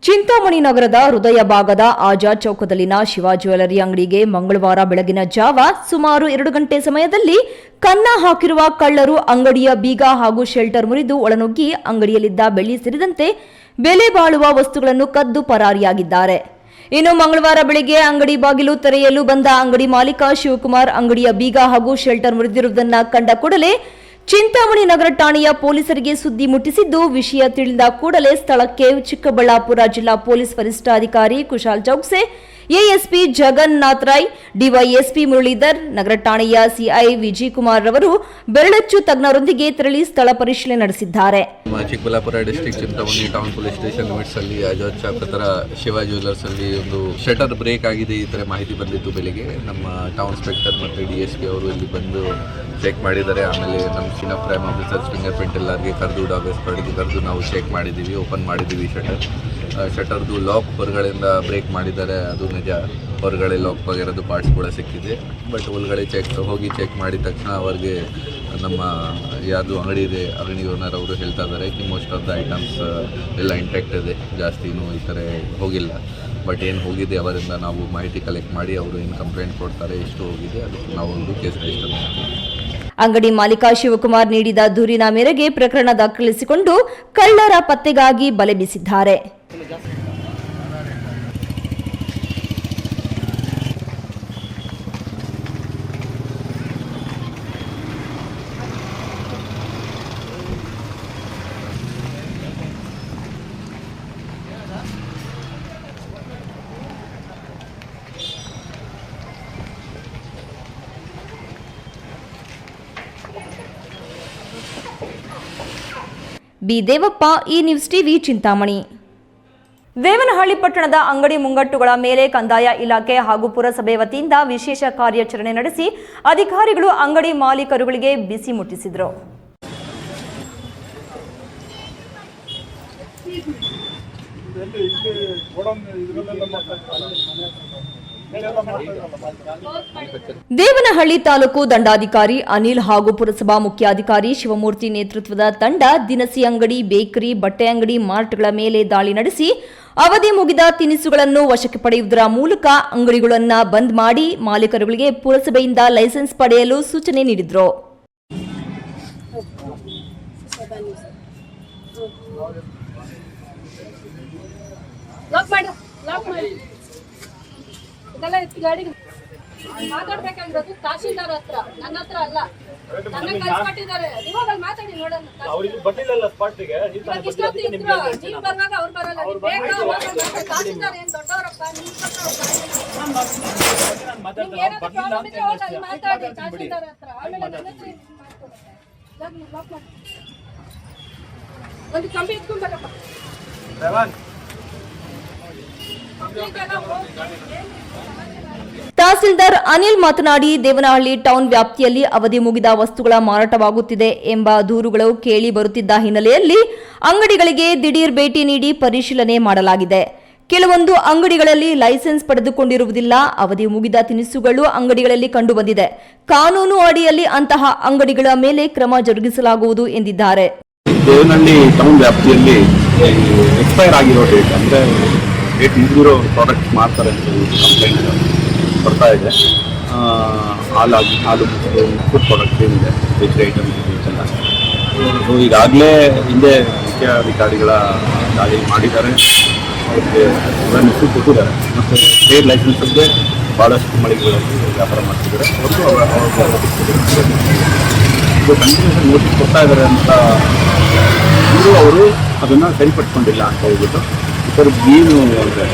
ಚಿಂತಾಮಣಿ ನಗರದ ಹೃದಯ ಭಾಗದ ಆಜಾದ್ ಚೌಕದಲ್ಲಿನ ಶಿವ ಜ್ಯುವೆಲರಿ ಅಂಗಡಿಗೆ ಮಂಗಳವಾರ ಬೆಳಗಿನ ಜಾವ ಸುಮಾರು 2 ಗಂಟೆ ಸಮಯದಲ್ಲಿ ಕನ್ನ ಹಾಕಿರುವ ಕಳ್ಳರು ಅಂಗಡಿಯ ಬೀಗ ಹಾಗೂ ಶೆಲ್ಟರ್ ಮುರಿದು ಒಳನುಗ್ಗಿ ಅಂಗಡಿಯಲ್ಲಿದ್ದ ಬೆಳ್ಳಿ ಸೇರಿದಂತೆ ಬೆಲೆ ಬಾಳುವ ವಸ್ತುಗಳನ್ನು ಕದ್ದು ಪರಾರಿಯಾಗಿದ್ದಾರೆ. ಇನ್ನು ಮಂಗಳವಾರ ಬೆಳಗ್ಗೆ ಅಂಗಡಿ ಬಾಗಿಲು ತೆರೆಯಲು ಬಂದ ಅಂಗಡಿ ಮಾಲೀಕ ಶಿವಕುಮಾರ್ ಅಂಗಡಿಯ ಬೀಗ ಹಾಗೂ ಶೆಲ್ಟರ್ ಮುರಿದಿರುವುದನ್ನು ಕಂಡ ಕೂಡಲೇ ಚಿಂತಾಮಣಿ ನಗರ ಠಾಣೆಯ ಪೊಲೀಸರಿಗೆ ಸುದ್ದಿ ಮುಟ್ಟಿಸಿದ್ದು, ವಿಷಯ ತಿಳಿದ ಕೂಡಲೇ ಸ್ಥಳಕ್ಕೆ ಚಿಕ್ಕಬಳ್ಳಾಪುರ ಜಿಲ್ಲಾ ಪೊಲೀಸ್ ವರಿಷ್ಠಾಧಿಕಾರಿ ಕುಶಾಲ್ ಚೌಕ್ಸೆ, ಎಎಸ್ಪಿ ಜಗನ್ನಾಥ್ ರಾಯ್, ಡಿವೈಎಸ್ಪಿ ಮುರಳೀಧರ್, ನಗರ ಠಾಣೆಯ ಸಿಐ ವಿಜಯ್ ಕುಮಾರ್ ರವರು ಬೆರಳಚ್ಚು ತಜ್ಞರೊಂದಿಗೆ ತೆರಳಿ ಸ್ಥಳ ಪರಿಶೀಲನೆ ನಡೆಸಿದ್ದಾರೆ. Chikkaballapur district Chintamani town police station limits ಅಲ್ಲಿ ಆಜಾದ್ ಚೌಕ್ ಹತ್ರ ಶಿವ ಜ್ಯುವೆಲರ್ಸ್ ಅಲ್ಲಿ ಒಂದು ಶಟರ್ ಬ್ರೇಕ್ ಆಗಿದೆ, ಈ ತರ ಮಾಹಿತಿ ಬಂದಿತ್ತು. ಬೆಳಿಗ್ಗೆ ನಮ್ಮ ಟೌನ್ ಇನ್ಸ್ಪೆಕ್ಟರ್ ಮತ್ತು DSP ಅವರು ಇಲ್ಲಿ ಬಂದು ಚೆಕ್ ಮಾಡಿದ್ದಾರೆ. ಆಮೇಲೆ ನಮ್ಮ scene of crime officers finger print ಎಲ್ಲರಿಗೆ ಕರೆದು ಡಾಗ್ ಸ್ಕ್ವಾಡ್ಗೆ ಕರೆದು ನಾವು ಚೆಕ್ ಮಾಡಿದ್ದೀವಿ, ಓಪನ್ ಮಾಡಿದ್ದೀವಿ. ಶಟರ್ದು ಲಾಕ್ ಹೊರಗಡೆಯಿಂದ ಬ್ರೇಕ್ ಮಾಡಿದ್ದಾರೆ, ಅದು ನಿಜ. ಹೊರಗಡೆ ಲಾಕ್ ಆಗಿರೋದು ಪಾರ್ಟ್ಸ್ ಕೂಡ ಸಿಕ್ಕಿದೆ. ಬಟ್ ಒಳಗಡೆ ಹೋಗಿ ಚೆಕ್ ಮಾಡಿದ ತಕ್ಷಣ ಅವ್ರಿಗೆ ನಮ್ಮ ಯಾವುದು ಅಂಗಡಿ ಇದೆ, ಅಂಗಡಿ ಓನರ್ ಅವರು ಹೇಳ್ತಾ ಇದ್ದಾರೆ ಕಿ ಮೋಸ್ಟ್ ಆಫ್ ದ ಐಟಮ್ಸ್ ಎಲ್ಲ ಇಂಟ್ಯಾಕ್ಟ್ ಇದೆ, ಜಾಸ್ತಿನೂ ಈ ಥರ ಹೋಗಿಲ್ಲ. ಬಟ್ ಏನು ಹೋಗಿದೆ ಅವರಿಂದ ನಾವು ಮಾಹಿತಿ ಕಲೆಕ್ಟ್ ಮಾಡಿ ಅವರು ಏನು ಕಂಪ್ಲೇಂಟ್ ಕೊಡ್ತಾರೆ, ಎಷ್ಟು ಹೋಗಿದೆ, ಅದಕ್ಕೆ ನಾವು ಒಂದು ಕೇಸ್ ರಿಜಿಸ್ಟರ್ ಮಾಡ್ತೀವಿ. ಅಂಗಡಿ ಮಾಲೀಕ ಶಿವಕುಮಾರ್ ನೀಡಿದ ದೂರಿನ ಮೇರೆಗೆ ಪ್ರಕರಣ ದಾಖಲಿಸಿಕೊಂಡು ಕಳ್ಳರ ಪತ್ತೆಗಾಗಿ ಬಲೆ ಬೀಸಿದ್ದಾರೆ. ಬಿ ದೇವಪ್ಪ, ಈ ನ್ಯೂಸ್ ಟಿವಿ, ಚಿಂತಾಮಣಿ. ದೇವನಹಳ್ಳಿ ಪಟ್ಟಣದ ಅಂಗಡಿ ಮುಂಗಟ್ಟುಗಳ ಮೇಲೆ ಕಂದಾಯ ಇಲಾಖೆ ಹಾಗೂ ಪುರಸಭೆ ವತಿಯಿಂದ ವಿಶೇಷ ಕಾರ್ಯಾಚರಣೆ ನಡೆಸಿ ಅಧಿಕಾರಿಗಳು ಅಂಗಡಿ ಮಾಲೀಕರುಗಳಿಗೆ ಬಿಸಿ ಮುಟ್ಟಿಸಿದರು. ದೇವನಹಳ್ಳಿ ತಾಲೂಕು ದಂಡಾಧಿಕಾರಿ ಅನಿಲ್ ಹಾಗೂ ಪುರಸಭಾ ಮುಖ್ಯಾಧಿಕಾರಿ ಶಿವಮೂರ್ತಿ ನೇತೃತ್ವದ ತಂಡ ದಿನಸಿ ಅಂಗಡಿ, ಬೇಕರಿ, ಬಟ್ಟೆ ಅಂಗಡಿ, ಮಾರ್ಟ್ಗಳ ಮೇಲೆ ದಾಳಿ ನಡೆಸಿ ಅವಧಿ ಮುಗಿದ ತಿನಿಸುಗಳನ್ನು ವಶಕ್ಕೆ ಪಡೆಯುವುದರ ಮೂಲಕ ಅಂಗಡಿಗಳನ್ನು ಬಂದ್ ಮಾಡಿ ಮಾಲೀಕರುಗಳಿಗೆ ಪುರಸಭೆಯಿಂದ ಲೈಸೆನ್ಸ್ ಪಡೆಯಲು ಸೂಚನೆ ನೀಡಿದರು. ಇದೆಲ್ಲ ಎತ್ತು ಗಾಡಿ ಮಾತಾಡ್ಬೇಕಾಗಿರೋದು ತಹಶೀಲ್ದಾರ್ ಹತ್ರ, ನನ್ನ ಹತ್ರ ಅಲ್ಲ. ನನ್ನ ಕಳ್ಸ್ಕೊಟ್ಟಿದ್ದಾರೆ. ಇವಾಗ ಅಲ್ಲಿ ಮಾತಾಡಿ ನೋಡೋಣ. ಅವ್ರಿಗೆ ಬರ್ಲಿಲ್ಲ ಸ್ಪಾಟ್ಗೆ. ಇವಾಗ ಇಷ್ಟೊತ್ತು ಇದ್ರು, ನೀವ್ ಬರುವಾಗ ಅವ್ರು ಬರಲ್ಲ. ನೀವ್ ಬೇಗ ಹೋಗೋದು ಮಾತ್ರ. ತಹಶೀಲ್ದಾರ್ ಏನ್ ದೊಡ್ಡವರಪ್ಪ, ನೀವ್ ನಿಮ್ಗೆ ಏನಾದ್ರು ಪ್ರಾಬ್ಲಮ್ ಇದ್ರೆ ಹೋಗಿ ಅಲ್ಲಿ ಮಾತಾಡಿ ತಹಶೀಲ್ದಾರ್ ಹತ್ರ. ಆಮೇಲೆ ನನ್ನ ಹತ್ರ ಏನ್ ಮಾಡ್ಕೊಡೋದು? ಲಾಕ್ ಮಾಡಿ. ಒಂದು ಕಂಬಿ ಎತ್ಕೊಂಡ್ ಬರಪ್ಪ. ತಹಸೀಲ್ದಾರ್ ಅನಿಲ್ ಮಾತನಾಡಿ, ದೇವನಹಳ್ಳಿ ಟೌನ್ ವ್ಯಾಪ್ತಿಯಲ್ಲಿ ಅವಧಿ ಮುಗಿದ ವಸ್ತುಗಳ ಮಾರಾಟವಾಗುತ್ತಿದೆ ಎಂಬ ದೂರುಗಳು ಕೇಳಿ ಬರುತ್ತಿದ್ದ ಹಿನ್ನೆಲೆಯಲ್ಲಿ ಅಂಗಡಿಗಳಿಗೆ ದಿಢೀರ್ ಭೇಟಿ ನೀಡಿ ಪರಿಶೀಲನೆ ಮಾಡಲಾಗಿದೆ. ಕೆಲವೊಂದು ಅಂಗಡಿಗಳಲ್ಲಿ ಲೈಸೆನ್ಸ್ ಪಡೆದುಕೊಂಡಿರುವುದಿಲ್ಲ. ಅವಧಿ ಮುಗಿದ ತಿನಿಸುಗಳು ಅಂಗಡಿಗಳಲ್ಲಿ ಕಂಡುಬಂದಿದೆ. ಕಾನೂನು ಅಡಿಯಲ್ಲಿ ಅಂತಹ ಅಂಗಡಿಗಳ ಮೇಲೆ ಕ್ರಮ ಜರುಗಿಸಲಾಗುವುದು ಎಂದಿದ್ದಾರೆ. ದೇವನಹಳ್ಳಿ ಟೌನ್ ವ್ಯಾಪ್ತಿಯಲ್ಲಿ ಎಕ್ಸ್ಪೈರ್ ಆಗಿರೋ ಡೇಟ್ ಅಂದರೆ ಡೇಟ್ ಮುಗಿದಿರೋ ಪ್ರಾಡಕ್ಟ್ ಮಾಡ್ತಾರೆ ಅಂತ ಕಂಪ್ಲೇಂಟ್ ಬರ್ತಾ ಇದೆ. ಹಾಲು ಫುಡ್ ಪ್ರಾಡಕ್ಟ್ ಏನಿದೆ, ಬೇಕರಿ ಐಟಮ್ ಎಲ್ಲ ಈಗಾಗಲೇ ಹಿಂದೆ ಮುಖ್ಯಾಧಿಕಾರಿಗಳ ದಾಳಿ ಮಾಡಿದ್ದಾರೆ. ಅವ್ರಿಗೆ ಮೆಸೇಜ್ ಕೊಟ್ಟಿದ್ದಾರೆ. ಮತ್ತು ಟ್ರೇಡ್ ಲೈಸೆನ್ಸ್ಗೆ ಭಾಳಷ್ಟು ಮಳಿಗೆಗಳಲ್ಲಿ ವ್ಯಾಪಾರ ಮಾಡ್ತಿದ್ದಾರೆ. ಇದು ಕಂಟಿನ್ಯೂಷನ್ ನೋಟಿಸ್ ಕೊಡ್ತಾ ಇದ್ದಾರೆ ಅಂತ ಅವರು ಅದನ್ನು ಸರಿಪಡಿಸ್ಕೊಂಡಿಲ್ಲ ಅಂತ ಹೇಳ್ಬಿಟ್ಟು ಸರ್ ಏನು ಅಂದರೆ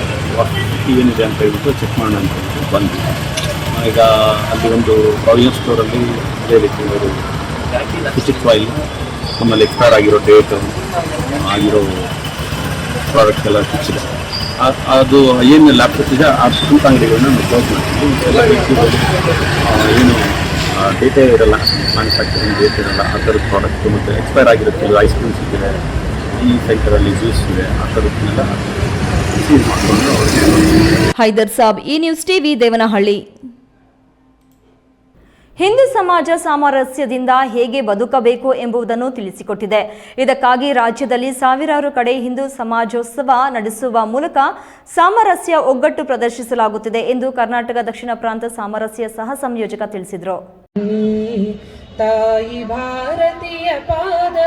ಏನಿದೆ ಅಂತ ಹೇಳ್ಬಿಟ್ಟು ಚೆಕ್ ಮಾಡೋಣ ಅಂತ ಬಂದ್ವಿ. ಈಗ ಅಲ್ಲಿ ಒಂದು ಪ್ರಾವಿಷನ್ ಸ್ಟೋರಲ್ಲಿ ಅದೇ ರೀತಿ ಅವರು ಫಿಶಿಕ್ ಆಯಿಲ್, ಆಮೇಲೆ ಎಕ್ಸ್ಪೈರ್ ಆಗಿರೋ ಡೇಟ್ ಆಗಿರೋ ಪ್ರಾಡಕ್ಟ್ಸ್ ಎಲ್ಲ ಸಿಕ್ಕಿದೆ. ಅದು ಏನು ಲ್ಯಾಪ್ಟಾಪ್ ಇದೆ ಆ ಸ್ವಂತ ಅಂಗಡಿಗಳನ್ನ ನಾವು ಕ್ಲೋಸ್ ಮಾಡ್ತೀವಿ. ಎಲ್ಲ ಏನು ಡೇಟೇ ಇರಲ್ಲ, ಮ್ಯಾನುಫ್ಯಾಕ್ಚರಿಂಗ್ ಡೇಟ್ ಇರಲ್ಲ, ಆ ಥರದ ಪ್ರಾಡಕ್ಟು ಮತ್ತು ಎಕ್ಸ್ಪೈರ್ ಆಗಿರುತ್ತೆ. ಐಸ್ ಕ್ರೀಮ್ಸ್ ಇದೆ, ಈ ಸೆಂಟರಲ್ಲಿ ಜ್ಯೂಸ್ ಇದೆ, ಆ ಥರದ್ದನ್ನೆಲ್ಲ ಸೀಸ್ ಮಾಡಿಕೊಂಡು ಅವ್ರಿಗೆ. ಹೈದರ್ ಸಾಬ್, ಈ ನ್ಯೂಸ್ ಟಿವಿ, ದೇವನಹಳ್ಳಿ. ಹಿಂದೂ ಸಮಾಜ ಸಾಮರಸ್ಯದಿಂದ ಹೇಗೆ ಬದುಕಬೇಕು ಎಂಬುದನ್ನು ತಿಳಿಸಿಕೊಟ್ಟಿದೆ. ಇದಕ್ಕಾಗಿ ರಾಜ್ಯದಲ್ಲಿ ಸಾವಿರಾರು ಕಡೆ ಹಿಂದೂ ಸಮಾಜೋತ್ಸವ ನಡೆಸುವ ಮೂಲಕ ಸಾಮರಸ್ಯ ಒಗ್ಗಟ್ಟು ಪ್ರದರ್ಶಿಸಲಾಗುತ್ತಿದೆ ಎಂದು ಕರ್ನಾಟಕ ದಕ್ಷಿಣ ಪ್ರಾಂತ ಸಾಮರಸ್ಯ ಸಹ ಸಂಯೋಜಕ ತಿಳಿಸಿದರು. ತಾಯಿ ಭಾರತೀಯ ಪಾದ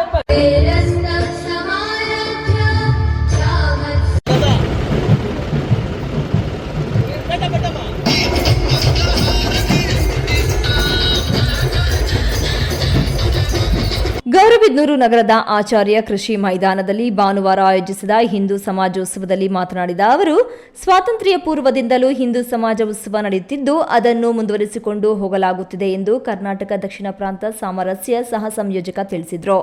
ಗೌರಬಿದನೂರು ನಗರದ ಆಚಾರ್ಯ ಕೃಷಿ ಮೈದಾನದಲ್ಲಿ ಭಾನುವಾರ ಆಯೋಜಿಸಿದ ಹಿಂದೂ ಸಮಾಜೋತ್ಸವದಲ್ಲಿ ಮಾತನಾಡಿದ ಅವರು, ಸ್ವಾತಂತ್ರ್ಯ ಪೂರ್ವದಿಂದಲೂ ಹಿಂದೂ ಸಮಾಜ ಉತ್ಸವ ನಡೆಯುತ್ತಿದ್ದು ಅದನ್ನು ಮುಂದುವರಿಸಿಕೊಂಡು ಹೋಗಲಾಗುತ್ತಿದೆ ಎಂದು ಕರ್ನಾಟಕ ದಕ್ಷಿಣ ಪ್ರಾಂತ ಸಾಮರಸ್ಯ ಸಹ ಸಂಯೋಜಕ ತಿಳಿಸಿದರು.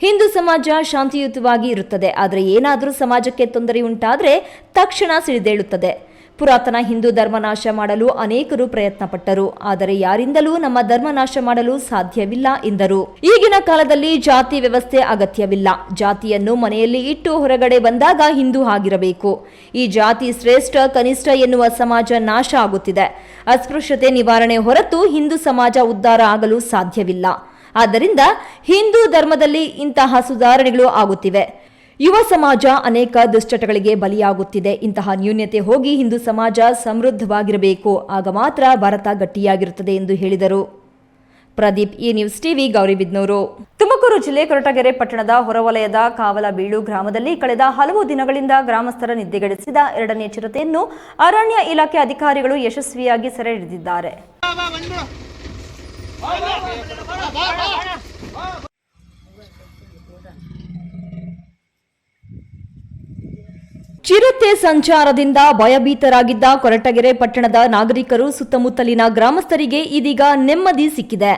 ಹಿಂದೂ ಸಮಾಜ ಶಾಂತಿಯುತವಾಗಿ ಇರುತ್ತದೆ, ಆದರೆ ಏನಾದರೂ ಸಮಾಜಕ್ಕೆ ತೊಂದರೆ ಉಂಟಾದರೆ ತಕ್ಷಣ ಸಿಡಿದೇಳುತ್ತದೆ. ಪುರಾತನ ಹಿಂದೂ ಧರ್ಮ ನಾಶ ಮಾಡಲು ಅನೇಕರು ಪ್ರಯತ್ನ ಪಟ್ಟರು, ಆದರೆ ಯಾರಿಂದಲೂ ನಮ್ಮ ಧರ್ಮ ನಾಶ ಮಾಡಲು ಸಾಧ್ಯವಿಲ್ಲ ಎಂದರು. ಈಗಿನ ಕಾಲದಲ್ಲಿ ಜಾತಿ ವ್ಯವಸ್ಥೆ ಅಗತ್ಯವಿಲ್ಲ. ಜಾತಿಯನ್ನು ಮನೆಯಲ್ಲಿ ಇಟ್ಟು ಹೊರಗಡೆ ಬಂದಾಗ ಹಿಂದೂ ಆಗಿರಬೇಕು. ಈ ಜಾತಿ ಶ್ರೇಷ್ಠ ಕನಿಷ್ಠ ಎನ್ನುವ ಸಮಾಜ ನಾಶ ಆಗುತ್ತಿದೆ. ಅಸ್ಪೃಶ್ಯತೆ ನಿವಾರಣೆ ಹೊರತು ಹಿಂದೂ ಸಮಾಜ ಉದ್ಧಾರ ಆಗಲು ಸಾಧ್ಯವಿಲ್ಲ. ಆದ್ದರಿಂದ ಹಿಂದೂ ಧರ್ಮದಲ್ಲಿ ಇಂತಹ ಸುಧಾರಣೆಗಳು ಆಗುತ್ತಿವೆ. ಯುವ ಸಮಾಜ ಅನೇಕ ದುಶ್ಚಟಗಳಿಗೆ ಬಲಿಯಾಗುತ್ತಿದೆ. ಇಂತಹ ನ್ಯೂನ್ಯತೆ ಹೋಗಿ ಹಿಂದೂ ಸಮಾಜ ಸಮೃದ್ಧವಾಗಿರಬೇಕು, ಆಗ ಮಾತ್ರ ಭಾರತ ಗಟ್ಟಿಯಾಗಿರುತ್ತದೆ ಎಂದು ಹೇಳಿದರು. ಪ್ರದೀಪ್, ಈ ನ್ಯೂಸ್ ಟಿವಿ, ಗೌರಿಬಿದನೂರು. ತುಮಕೂರು ಜಿಲ್ಲೆ ಕೊರಟಗೆರೆ ಪಟ್ಟಣದ ಹೊರವಲಯದ ಕಾವಲಬೀಳು ಗ್ರಾಮದಲ್ಲಿ ಕಳೆದ ಹಲವು ದಿನಗಳಿಂದ ಗ್ರಾಮಸ್ಥರ ನಿದ್ದೆಗೆಡಿಸಿದ 2ನೇ ಚಿರತೆಯನ್ನು ಅರಣ್ಯ ಇಲಾಖೆ ಅಧಿಕಾರಿಗಳು ಯಶಸ್ವಿಯಾಗಿ ಸೆರೆ ಹಿಡಿದಿದ್ದಾರೆ. ಚಿರತೆ ಸಂಚಾರದಿಂದ ಭಯಭೀತರಾಗಿದ್ದ ಕೊರಟಗೆರೆ ಪಟ್ಟಣದ ನಾಗರಿಕರು, ಸುತ್ತಮುತ್ತಲಿನ ಗ್ರಾಮಸ್ಥರಿಗೆ ಇದೀಗ ನೆಮ್ಮದಿ ಸಿಕ್ಕಿದೆ.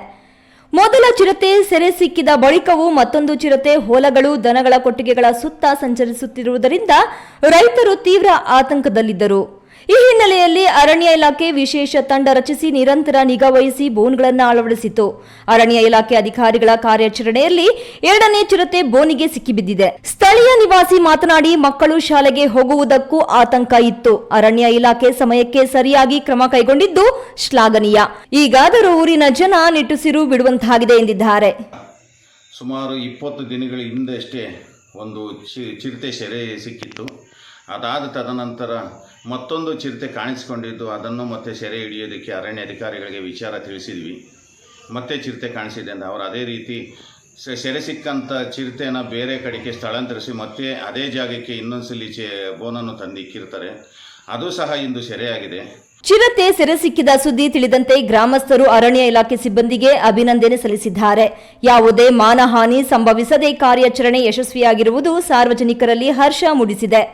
ಮೊದಲ ಚಿರತೆ ಸೆರೆ ಸಿಕ್ಕಿದ ಬಳಿಕವೂ ಮತ್ತೊಂದು ಚಿರತೆ ಹೊಲಗಳು, ದನಗಳ ಕೊಟ್ಟಿಗೆಗಳ ಸುತ್ತ ಸಂಚರಿಸುತ್ತಿರುವುದರಿಂದ ರೈತರು ತೀವ್ರ ಆತಂಕದಲ್ಲಿದ್ದರು. ಈ ಹಿನ್ನೆಲೆಯಲ್ಲಿ ಅರಣ್ಯ ಇಲಾಖೆ ವಿಶೇಷ ತಂಡ ರಚಿಸಿ ನಿರಂತರ ನಿಗಾ ವಹಿಸಿ ಬೋನ್ಗಳನ್ನು ಅಳವಡಿಸಿತು. ಅರಣ್ಯ ಇಲಾಖೆ ಅಧಿಕಾರಿಗಳ ಕಾರ್ಯಾಚರಣೆಯಲ್ಲಿ 2ನೇ ಚಿರತೆ ಬೋನಿಗೆ ಸಿಕ್ಕಿಬಿದ್ದಿದೆ. ಸ್ಥಳೀಯ ನಿವಾಸಿ ಮಾತನಾಡಿ, ಮಕ್ಕಳು ಶಾಲೆಗೆ ಹೋಗುವುದಕ್ಕೂ ಆತಂಕ ಇತ್ತು. ಅರಣ್ಯ ಇಲಾಖೆ ಸಮಯಕ್ಕೆ ಸರಿಯಾಗಿ ಕ್ರಮ ಕೈಗೊಂಡಿದ್ದು ಶ್ಲಾಘನೀಯ. ಈಗಾದರೂ ಊರಿನ ಜನ ನಿಟ್ಟುಸಿರು ಬಿಡುವಂತಾಗಿದೆ ಎಂದಿದ್ದಾರೆ. ಸುಮಾರು 20 ದಿನಗಳ ಹಿಂದಷ್ಟೇ ಒಂದು ಚಿರತೆ ಸೆರೆ ಸಿಕ್ಕಿತ್ತು. ಅದಾದ ತದನಂತರ ಮತ್ತೊಂದು ಚಿರತೆ ಕಾಣಿಸಿಕೊಂಡಿದ್ದು, ಅದನ್ನು ಮತ್ತೆ ಸೆರೆ ಹಿಡಿಯೋದಕ್ಕೆ ಅರಣ್ಯ ಅಧಿಕಾರಿಗಳಿಗೆ ವಿಚಾರ ತಿಳಿಸಿದ್ವಿ. ಮತ್ತೆ ಚಿರತೆ ಕಾಣಿಸಿದೆ ಅಂತ ಅವರು ಅದೇ ರೀತಿ ಸೆರೆ ಸಿಕ್ಕಂಥ ಚಿರತೆಯನ್ನು ಬೇರೆ ಕಡೆಗೆ ಸ್ಥಳಾಂತರಿಸಿ ಮತ್ತೆ ಅದೇ ಜಾಗಕ್ಕೆ ಇನ್ನೊಂದ್ಸಲಿ ಬೋನನ್ನು ತಂದು ಇಕ್ಕಿರ್ತಾರೆ. ಅದು ಸಹ ಇಂದು ಸೆರೆಯಾಗಿದೆ. ಚಿರತೆ ಸೆರೆ ಸಿಕ್ಕಿದ ಸುದ್ದಿ ತಿಳಿದಂತೆ ಗ್ರಾಮಸ್ಥರು ಅರಣ್ಯ ಇಲಾಖೆ ಸಿಬ್ಬಂದಿಗೆ ಅಭಿನಂದನೆ ಸಲ್ಲಿಸಿದ್ದಾರೆ. ಯಾವುದೇ ಮಾನಹಾನಿ ಸಂಭವಿಸದೆ ಕಾರ್ಯಾಚರಣೆ ಯಶಸ್ವಿಯಾಗಿರುವುದು ಸಾರ್ವಜನಿಕರಲ್ಲಿ ಹರ್ಷ ಮೂಡಿಸಿದೆ.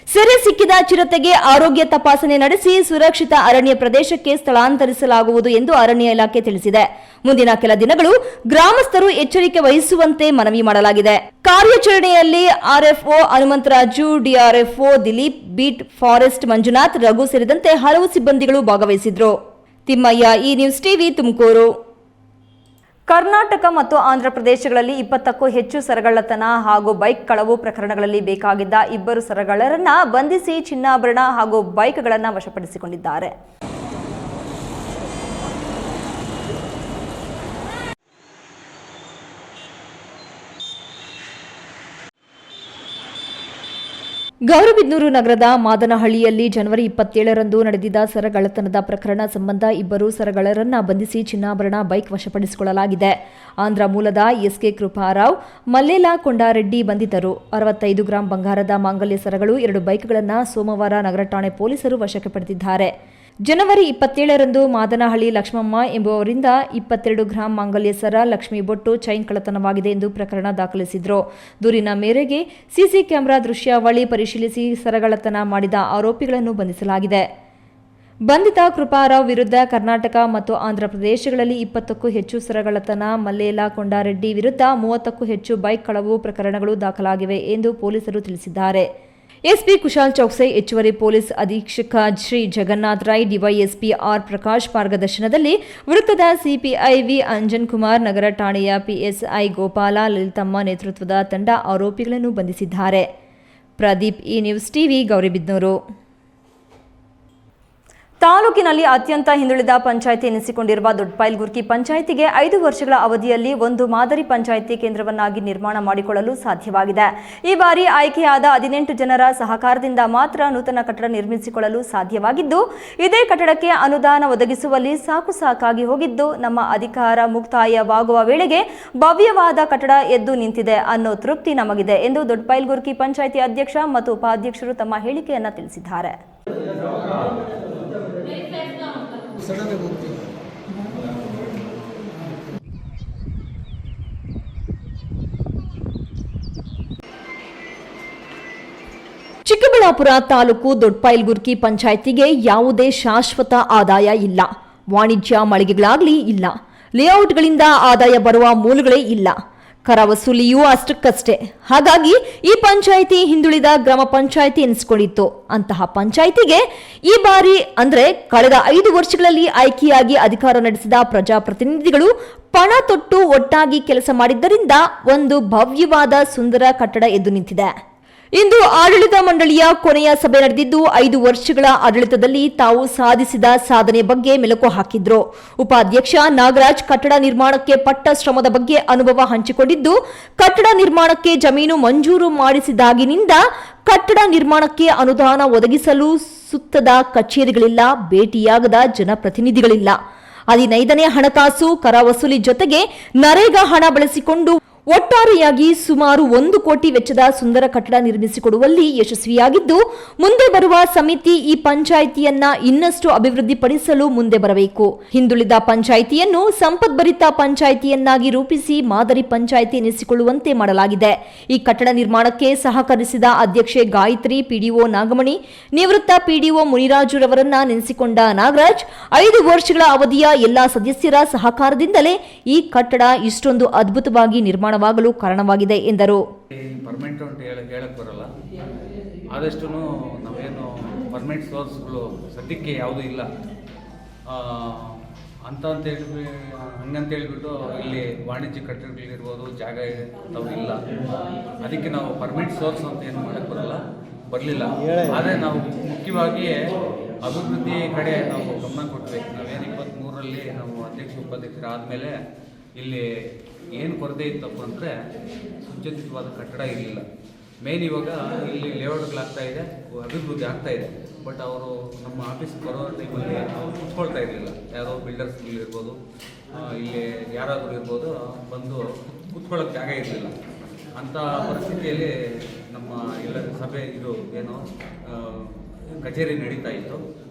ಸೆರೆ ಸಿಕ್ಕಿದ ಚಿರತೆಗೆ ಆರೋಗ್ಯ ತಪಾಸಣೆ ನಡೆಸಿ ಸುರಕ್ಷಿತ ಅರಣ್ಯ ಪ್ರದೇಶಕ್ಕೆ ಸ್ಥಳಾಂತರಿಸಲಾಗುವುದು ಎಂದು ಅರಣ್ಯ ಇಲಾಖೆ ತಿಳಿಸಿದೆ. ಮುಂದಿನ ಕೆಲ ದಿನಗಳು ಗ್ರಾಮಸ್ಥರು ಎಚ್ಚರಿಕೆ ವಹಿಸುವಂತೆ ಮನವಿ ಮಾಡಲಾಗಿದೆ. ಕಾರ್ಯಾಚರಣೆಯಲ್ಲಿ RFO Hanumantharaju, DRFO Dilip, beat forest Manjunath, Raghu ಸೇರಿದಂತೆ ಹಲವು ಸಿಬ್ಬಂದಿಗಳು ಭಾಗವಹಿಸಿದ್ರು. ತಿಮ್ಮಯ್ಯ, ಈ ನ್ಯೂಸ್ ಟಿವಿ, ತುಮಕೂರು. ಕರ್ನಾಟಕ ಮತ್ತು ಆಂಧ್ರ ಪ್ರದೇಶಗಳಲ್ಲಿ 20ಕ್ಕೂ ಹೆಚ್ಚು ಸರಗಳ್ಳತನ ಹಾಗೂ ಬೈಕ್ ಕಳವು ಪ್ರಕರಣಗಳಲ್ಲಿ ಬೇಕಾಗಿದ್ದ 2 ಸರಗಳ್ಳರನ್ನ ಬಂಧಿಸಿ ಚಿನ್ನಾಭರಣ ಹಾಗೂ ಬೈಕ್ಗಳನ್ನು ವಶಪಡಿಸಿಕೊಂಡಿದ್ದಾರೆ. ಗೌರಿಬಿದನೂರು ನಗರದ ಮಾದನಹಳ್ಳಿಯಲ್ಲಿ ಜನವರಿ 27ರಂದು ನಡೆದಿದ್ದ ಸರಗಳ್ಳತನದ ಪ್ರಕರಣ ಸಂಬಂಧ 2 ಸರಗಳ್ಳರನ್ನ ಬಂಧಿಸಿ ಚಿನ್ನಾಭರಣ ಬೈಕ್ ವಶಪಡಿಸಿಕೊಳ್ಳಲಾಗಿದೆ. ಆಂಧ್ರ ಮೂಲದ ಎಸ್ಕೆ ಕೃಪಾರಾವ್, ಮಲ್ಲೇಲ ಕೊಂಡಾರೆಡ್ಡಿ ಬಂಧಿತರು. 65 ಗ್ರಾಂ ಬಂಗಾರದ ಮಾಂಗಲ್ಯ ಸರಗಳು, 2 ಬೈಕ್ಗಳನ್ನು ಸೋಮವಾರ ನಗರ ಠಾಣೆ ಪೊಲೀಸರು ವಶಕ್ಕೆ ಪಡೆದಿದ್ದಾರೆ. ಜನವರಿ 27ರಂದು ಮಾದನಹಳ್ಳಿ ಲಕ್ಷ್ಮಮ್ಮ ಎಂಬುವವರಿಂದ 22 ಗ್ರಾಂ ಮಾಂಗಲ್ಯ ಸರ, ಲಕ್ಷ್ಮೀ ಬೊಟ್ಟು, ಚೈನ್ ಕಳ್ಳತನವಾಗಿದೆ ಎಂದು ಪ್ರಕರಣ ದಾಖಲಿಸಿದ್ರು. ದೂರಿನ ಮೇರೆಗೆ ಸಿಸಿ ಕ್ಯಾಮೆರಾ ದೃಶ್ಯಾವಳಿ ಪರಿಶೀಲಿಸಿ ಸರಗಳ್ಳತನ ಮಾಡಿದ ಆರೋಪಿಗಳನ್ನು ಬಂಧಿಸಲಾಗಿದೆ. ಬಂಧಿತ ಕೃಪಾರಾವ್ ವಿರುದ್ಧ ಕರ್ನಾಟಕ ಮತ್ತು ಆಂಧ್ರ ಪ್ರದೇಶಗಳಲ್ಲಿ 20ಕ್ಕೂ ಹೆಚ್ಚು ಸರಗಳ್ಳತನ, ಮಲ್ಲೇಲ ಕೊಂಡಾರೆಡ್ಡಿ ವಿರುದ್ಧ 30ಕ್ಕೂ ಹೆಚ್ಚು ಬೈಕ್ ಕಳವು ಪ್ರಕರಣಗಳು ದಾಖಲಾಗಿವೆ ಎಂದು ಪೊಲೀಸರು ತಿಳಿಸಿದ್ದಾರೆ. ಎಸ್ಪಿ ಕುಶಾಲ್ ಚೌಕ್ಸೆ, ಹೆಚ್ಚುವರಿ ಪೊಲೀಸ್ ಅಧೀಕ್ಷಕ ಶ್ರೀ ಜಗನ್ನಾಥ್ ರೈ, ಡಿವೈಎಸ್ಪಿ ಆರ್ ಪ್ರಕಾಶ್ ಮಾರ್ಗದರ್ಶನದಲ್ಲಿ ವೃತ್ತದ ಸಿಪಿಐ ವಿ ಅಂಜನ್ ಕುಮಾರ್, ನಗರ ಠಾಣೆಯ ಪಿಎಸ್ಐ ಗೋಪಾಲ, ಲಲಿತಮ್ಮ ನೇತೃತ್ವದ ತಂಡ ಆರೋಪಿಗಳನ್ನು ಬಂಧಿಸಿದ್ದಾರೆ. ಪ್ರದೀಪ್, ಈ ನ್ಯೂಸ್ ಟಿವಿ, ಗೌರಿಬಿದನೂರು. ತಾಲೂಕಿನಲ್ಲಿ ಅತ್ಯಂತ ಹಿಂದುಳಿದ ಪಂಚಾಯಿತಿ ಎನಿಸಿಕೊಂಡಿರುವ ದೊಡ್ಡಪೈಲ್ಗುರ್ಕಿ ಪಂಚಾಯಿತಿಗೆ 5 ವರ್ಷಗಳ ಅವಧಿಯಲ್ಲಿ ಒಂದು ಮಾದರಿ ಪಂಚಾಯಿತಿ ಕೇಂದ್ರವನ್ನಾಗಿ ನಿರ್ಮಾಣ ಮಾಡಿಕೊಳ್ಳಲು ಸಾಧ್ಯವಾಗಿದೆ. ಈ ಬಾರಿ ಆಯ್ಕೆಯಾದ 18 ಜನರ ಸಹಕಾರದಿಂದ ಮಾತ್ರ ನೂತನ ಕಟ್ಟಡ ನಿರ್ಮಿಸಿಕೊಳ್ಳಲು ಸಾಧ್ಯವಾಗಿದ್ದು, ಇದೇ ಕಟ್ಟಡಕ್ಕೆ ಅನುದಾನ ಒದಗಿಸುವಲ್ಲಿ ಸಾಕಾಗಿ ಹೋಗಿದ್ದು, ನಮ್ಮ ಅಧಿಕಾರ ಮುಕ್ತಾಯವಾಗುವ ವೇಳೆಗೆ ಭವ್ಯವಾದ ಕಟ್ಟಡ ಎದ್ದು ನಿಂತಿದೆ ಅನ್ನೋ ತೃಪ್ತಿ ನಮಗಿದೆ ಎಂದು ದೊಡ್ಡಪೈಲ್ಗುರ್ಕಿ ಪಂಚಾಯಿತಿ ಅಧ್ಯಕ್ಷ ಮತ್ತು ಉಪಾಧ್ಯಕ್ಷರು ತಮ್ಮ ಹೇಳಿಕೆಯನ್ನು ತಿಳಿಸಿದ್ದಾರೆ. ಚಿಕ್ಕಬಳ್ಳಾಪುರ ತಾಲೂಕು ದೊಡ್ಡಪೈಲ್ಗುರ್ಕಿ ಪಂಚಾಯಿತಿಗೆ ಯಾವುದೇ ಶಾಶ್ವತ ಆದಾಯ ಇಲ್ಲ. ವಾಣಿಜ್ಯ ಮಳಿಗೆಗಳಾಗಲಿ ಇಲ್ಲ. ಲೇಔಟ್ಗಳಿಂದ ಆದಾಯ ಬರುವ ಮೂಲಗಳೇ ಇಲ್ಲ. ಕರ ವಸೂಲಿಯೂ ಅಷ್ಟಕ್ಕಷ್ಟೇ. ಹಾಗಾಗಿ ಈ ಪಂಚಾಯಿತಿ ಹಿಂದುಳಿದ ಗ್ರಾಮ ಪಂಚಾಯಿತಿ ಎನಿಸಿಕೊಂಡಿತ್ತು. ಅಂತಹ ಪಂಚಾಯಿತಿಗೆ ಈ ಬಾರಿ ಅಂದ್ರೆ ಕಳೆದ 5 ವರ್ಷಗಳಲ್ಲಿ ಆಯ್ಕೆಯಾಗಿ ಅಧಿಕಾರ ನಡೆಸಿದ ಪ್ರಜಾಪ್ರತಿನಿಧಿಗಳು ಪಣ ತೊಟ್ಟು ಒಟ್ಟಾಗಿ ಕೆಲಸ ಮಾಡಿದ್ದರಿಂದ ಒಂದು ಭವ್ಯವಾದ ಸುಂದರ ಕಟ್ಟಡ ಎದ್ದು ನಿಂತಿದೆ. ಇಂದು ಆಡಳಿತ ಮಂಡಳಿಯ ಕೊನೆಯ ಸಭೆ ನಡೆದಿದ್ದು, 5 ವರ್ಷಗಳ ಆಡಳಿತದಲ್ಲಿ ತಾವು ಸಾಧಿಸಿದ ಸಾಧನೆ ಬಗ್ಗೆ ಮೆಲುಕು ಹಾಕಿದ್ರು. ಉಪಾಧ್ಯಕ್ಷ ನಾಗರಾಜ್ ಕಟ್ಟಡ ನಿರ್ಮಾಣಕ್ಕೆ ಪಟ್ಟ ಶ್ರಮದ ಬಗ್ಗೆ ಅನುಭವ ಹಂಚಿಕೊಂಡಿದ್ದು, ಕಟ್ಟಡ ನಿರ್ಮಾಣಕ್ಕೆ ಜಮೀನು ಮಂಜೂರು ಮಾಡಿಸಿದಾಗಿನಿಂದ ಕಟ್ಟಡ ನಿರ್ಮಾಣಕ್ಕೆ ಅನುದಾನ ಒದಗಿಸಲು ಸುತ್ತದ ಕಚೇರಿಗಳಿಲ್ಲ, ಭೇಟಿಯಾಗದ ಜನಪ್ರತಿನಿಧಿಗಳಿಲ್ಲ. 15ನೇ ಹಣಕಾಸು ಕರ ವಸೂಲಿ ಜೊತೆಗೆ ನರೇಗಾ ಹಣ ಬಳಸಿಕೊಂಡು ಒಟ್ಟಾರೆಯಾಗಿ ಸುಮಾರು 1 ಕೋಟಿ ವೆಚ್ಚದ ಸುಂದರ ಕಟ್ಟಡ ನಿರ್ಮಿಸಿಕೊಡುವಲ್ಲಿ ಯಶಸ್ವಿಯಾಗಿದ್ದು, ಮುಂದೆ ಬರುವ ಸಮಿತಿ ಈ ಪಂಚಾಯಿತಿಯನ್ನ ಇನ್ನಷ್ಟು ಅಭಿವೃದ್ಧಿಪಡಿಸಲು ಮುಂದೆ ಬರಬೇಕು. ಹಿಂದುಳಿದ ಪಂಚಾಯಿತಿಯನ್ನು ಸಂಪದ್ಭರಿತ ಪಂಚಾಯಿತಿಯನ್ನಾಗಿ ರೂಪಿಸಿ ಮಾದರಿ ಪಂಚಾಯಿತಿ ಎನಿಸಿಕೊಳ್ಳುವಂತೆ ಮಾಡಲಾಗಿದೆ. ಈ ಕಟ್ಟಡ ನಿರ್ಮಾಣಕ್ಕೆ ಸಹಕರಿಸಿದ ಅಧ್ಯಕ್ಷೆ ಗಾಯತ್ರಿ, ಪಿಡಿಒ ನಾಗಮಣಿ, ನಿವೃತ್ತ ಪಿಡಿಒ ಮುನಿರಾಜುರವರನ್ನ ನೆನೆಸಿಕೊಂಡ ನಾಗರಾಜ್, 5 ವರ್ಷಗಳ ಅವಧಿಯ ಎಲ್ಲಾ ಸದಸ್ಯರ ಸಹಕಾರದಿಂದಲೇ ಈ ಕಟ್ಟಡ ಇಷ್ಟೊಂದು ಅದ್ಭುತವಾಗಿ ನಿರ್ಮಾಣವಾಗಲು ಕಾರಣವಾಗಿದೆ ಎಂದರು. ಪರ್ಮನೆಂಟ್ ಅಂತ ಹೇಳಕ್ ಬರಲ್ಲ. ಆದಷ್ಟು ನಾವೇನು ಪರ್ಮನೆಂಟ್ ಸೋರ್ಸ್ಗಳು ಸದ್ಯಕ್ಕೆ ಯಾವುದೂ ಇಲ್ಲ ಹಂಗಂತ ಹೇಳ್ಬಿಟ್ಟು ಇಲ್ಲಿ ವಾಣಿಜ್ಯ ಕಟ್ಟಡಗಳಿರ್ಬೋದು, ಜಾಗ ತಾವು ಇಲ್ಲ. ಅದಕ್ಕೆ ನಾವು ಪರ್ಮನೆಂಟ್ ಸೋರ್ಸ್ ಅಂತ ಏನು ಮಾಡಕ್ಕೆ ಬರಲಿಲ್ಲ. ಆದರೆ ನಾವು ಮುಖ್ಯವಾಗಿ ಅಭಿವೃದ್ಧಿ ಕಡೆ ನಾವು ಗಮನ ಕೊಟ್ವಿ. ನಾವೇನು 23ರಲ್ಲಿ ನಾವು ಅಧ್ಯಕ್ಷ ಉಪಾಧ್ಯಕ್ಷರು ಆದಮೇಲೆ ಇಲ್ಲಿ ಏನು ಕೊರತೆ ಇತ್ತಪ್ಪ ಅಂದರೆ ಸುಸಜ್ಜಿತವಾದ ಕಟ್ಟಡ ಇರಲಿಲ್ಲ. ಮೇನ್ ಇವಾಗ ಇಲ್ಲಿ ಲೇಔಟ್ಗಳಾಗ್ತಾ ಇದೆ, ಅಭಿವೃದ್ಧಿ ಆಗ್ತಾ ಇದೆ. ಬಟ್ ಅವರು ನಮ್ಮ ಆಫೀಸ್ಗೆ ಬರೋ ಟೈಮಲ್ಲಿ ಕುತ್ಕೊಳ್ತಾ ಇರಲಿಲ್ಲ. ಯಾರೋ ಬಿಲ್ಡರ್ಸ್ಗಳಿರ್ಬೋದು, ಇಲ್ಲಿ ಯಾರಾದರೂ ಇರ್ಬೋದು, ಬಂದು ಕುತ್ಕೊಳ್ಳೋಕ್ಕೆ ಜಾಗ ಇರಲಿಲ್ಲ. ಅಂಥ ಪರಿಸ್ಥಿತಿಯಲ್ಲಿ ನಮ್ಮ ಎಲ್ಲ ಸಭೆ ಇದು ಏನು ಕಚೇರಿ ನಡೀತಾ ಇತ್ತು.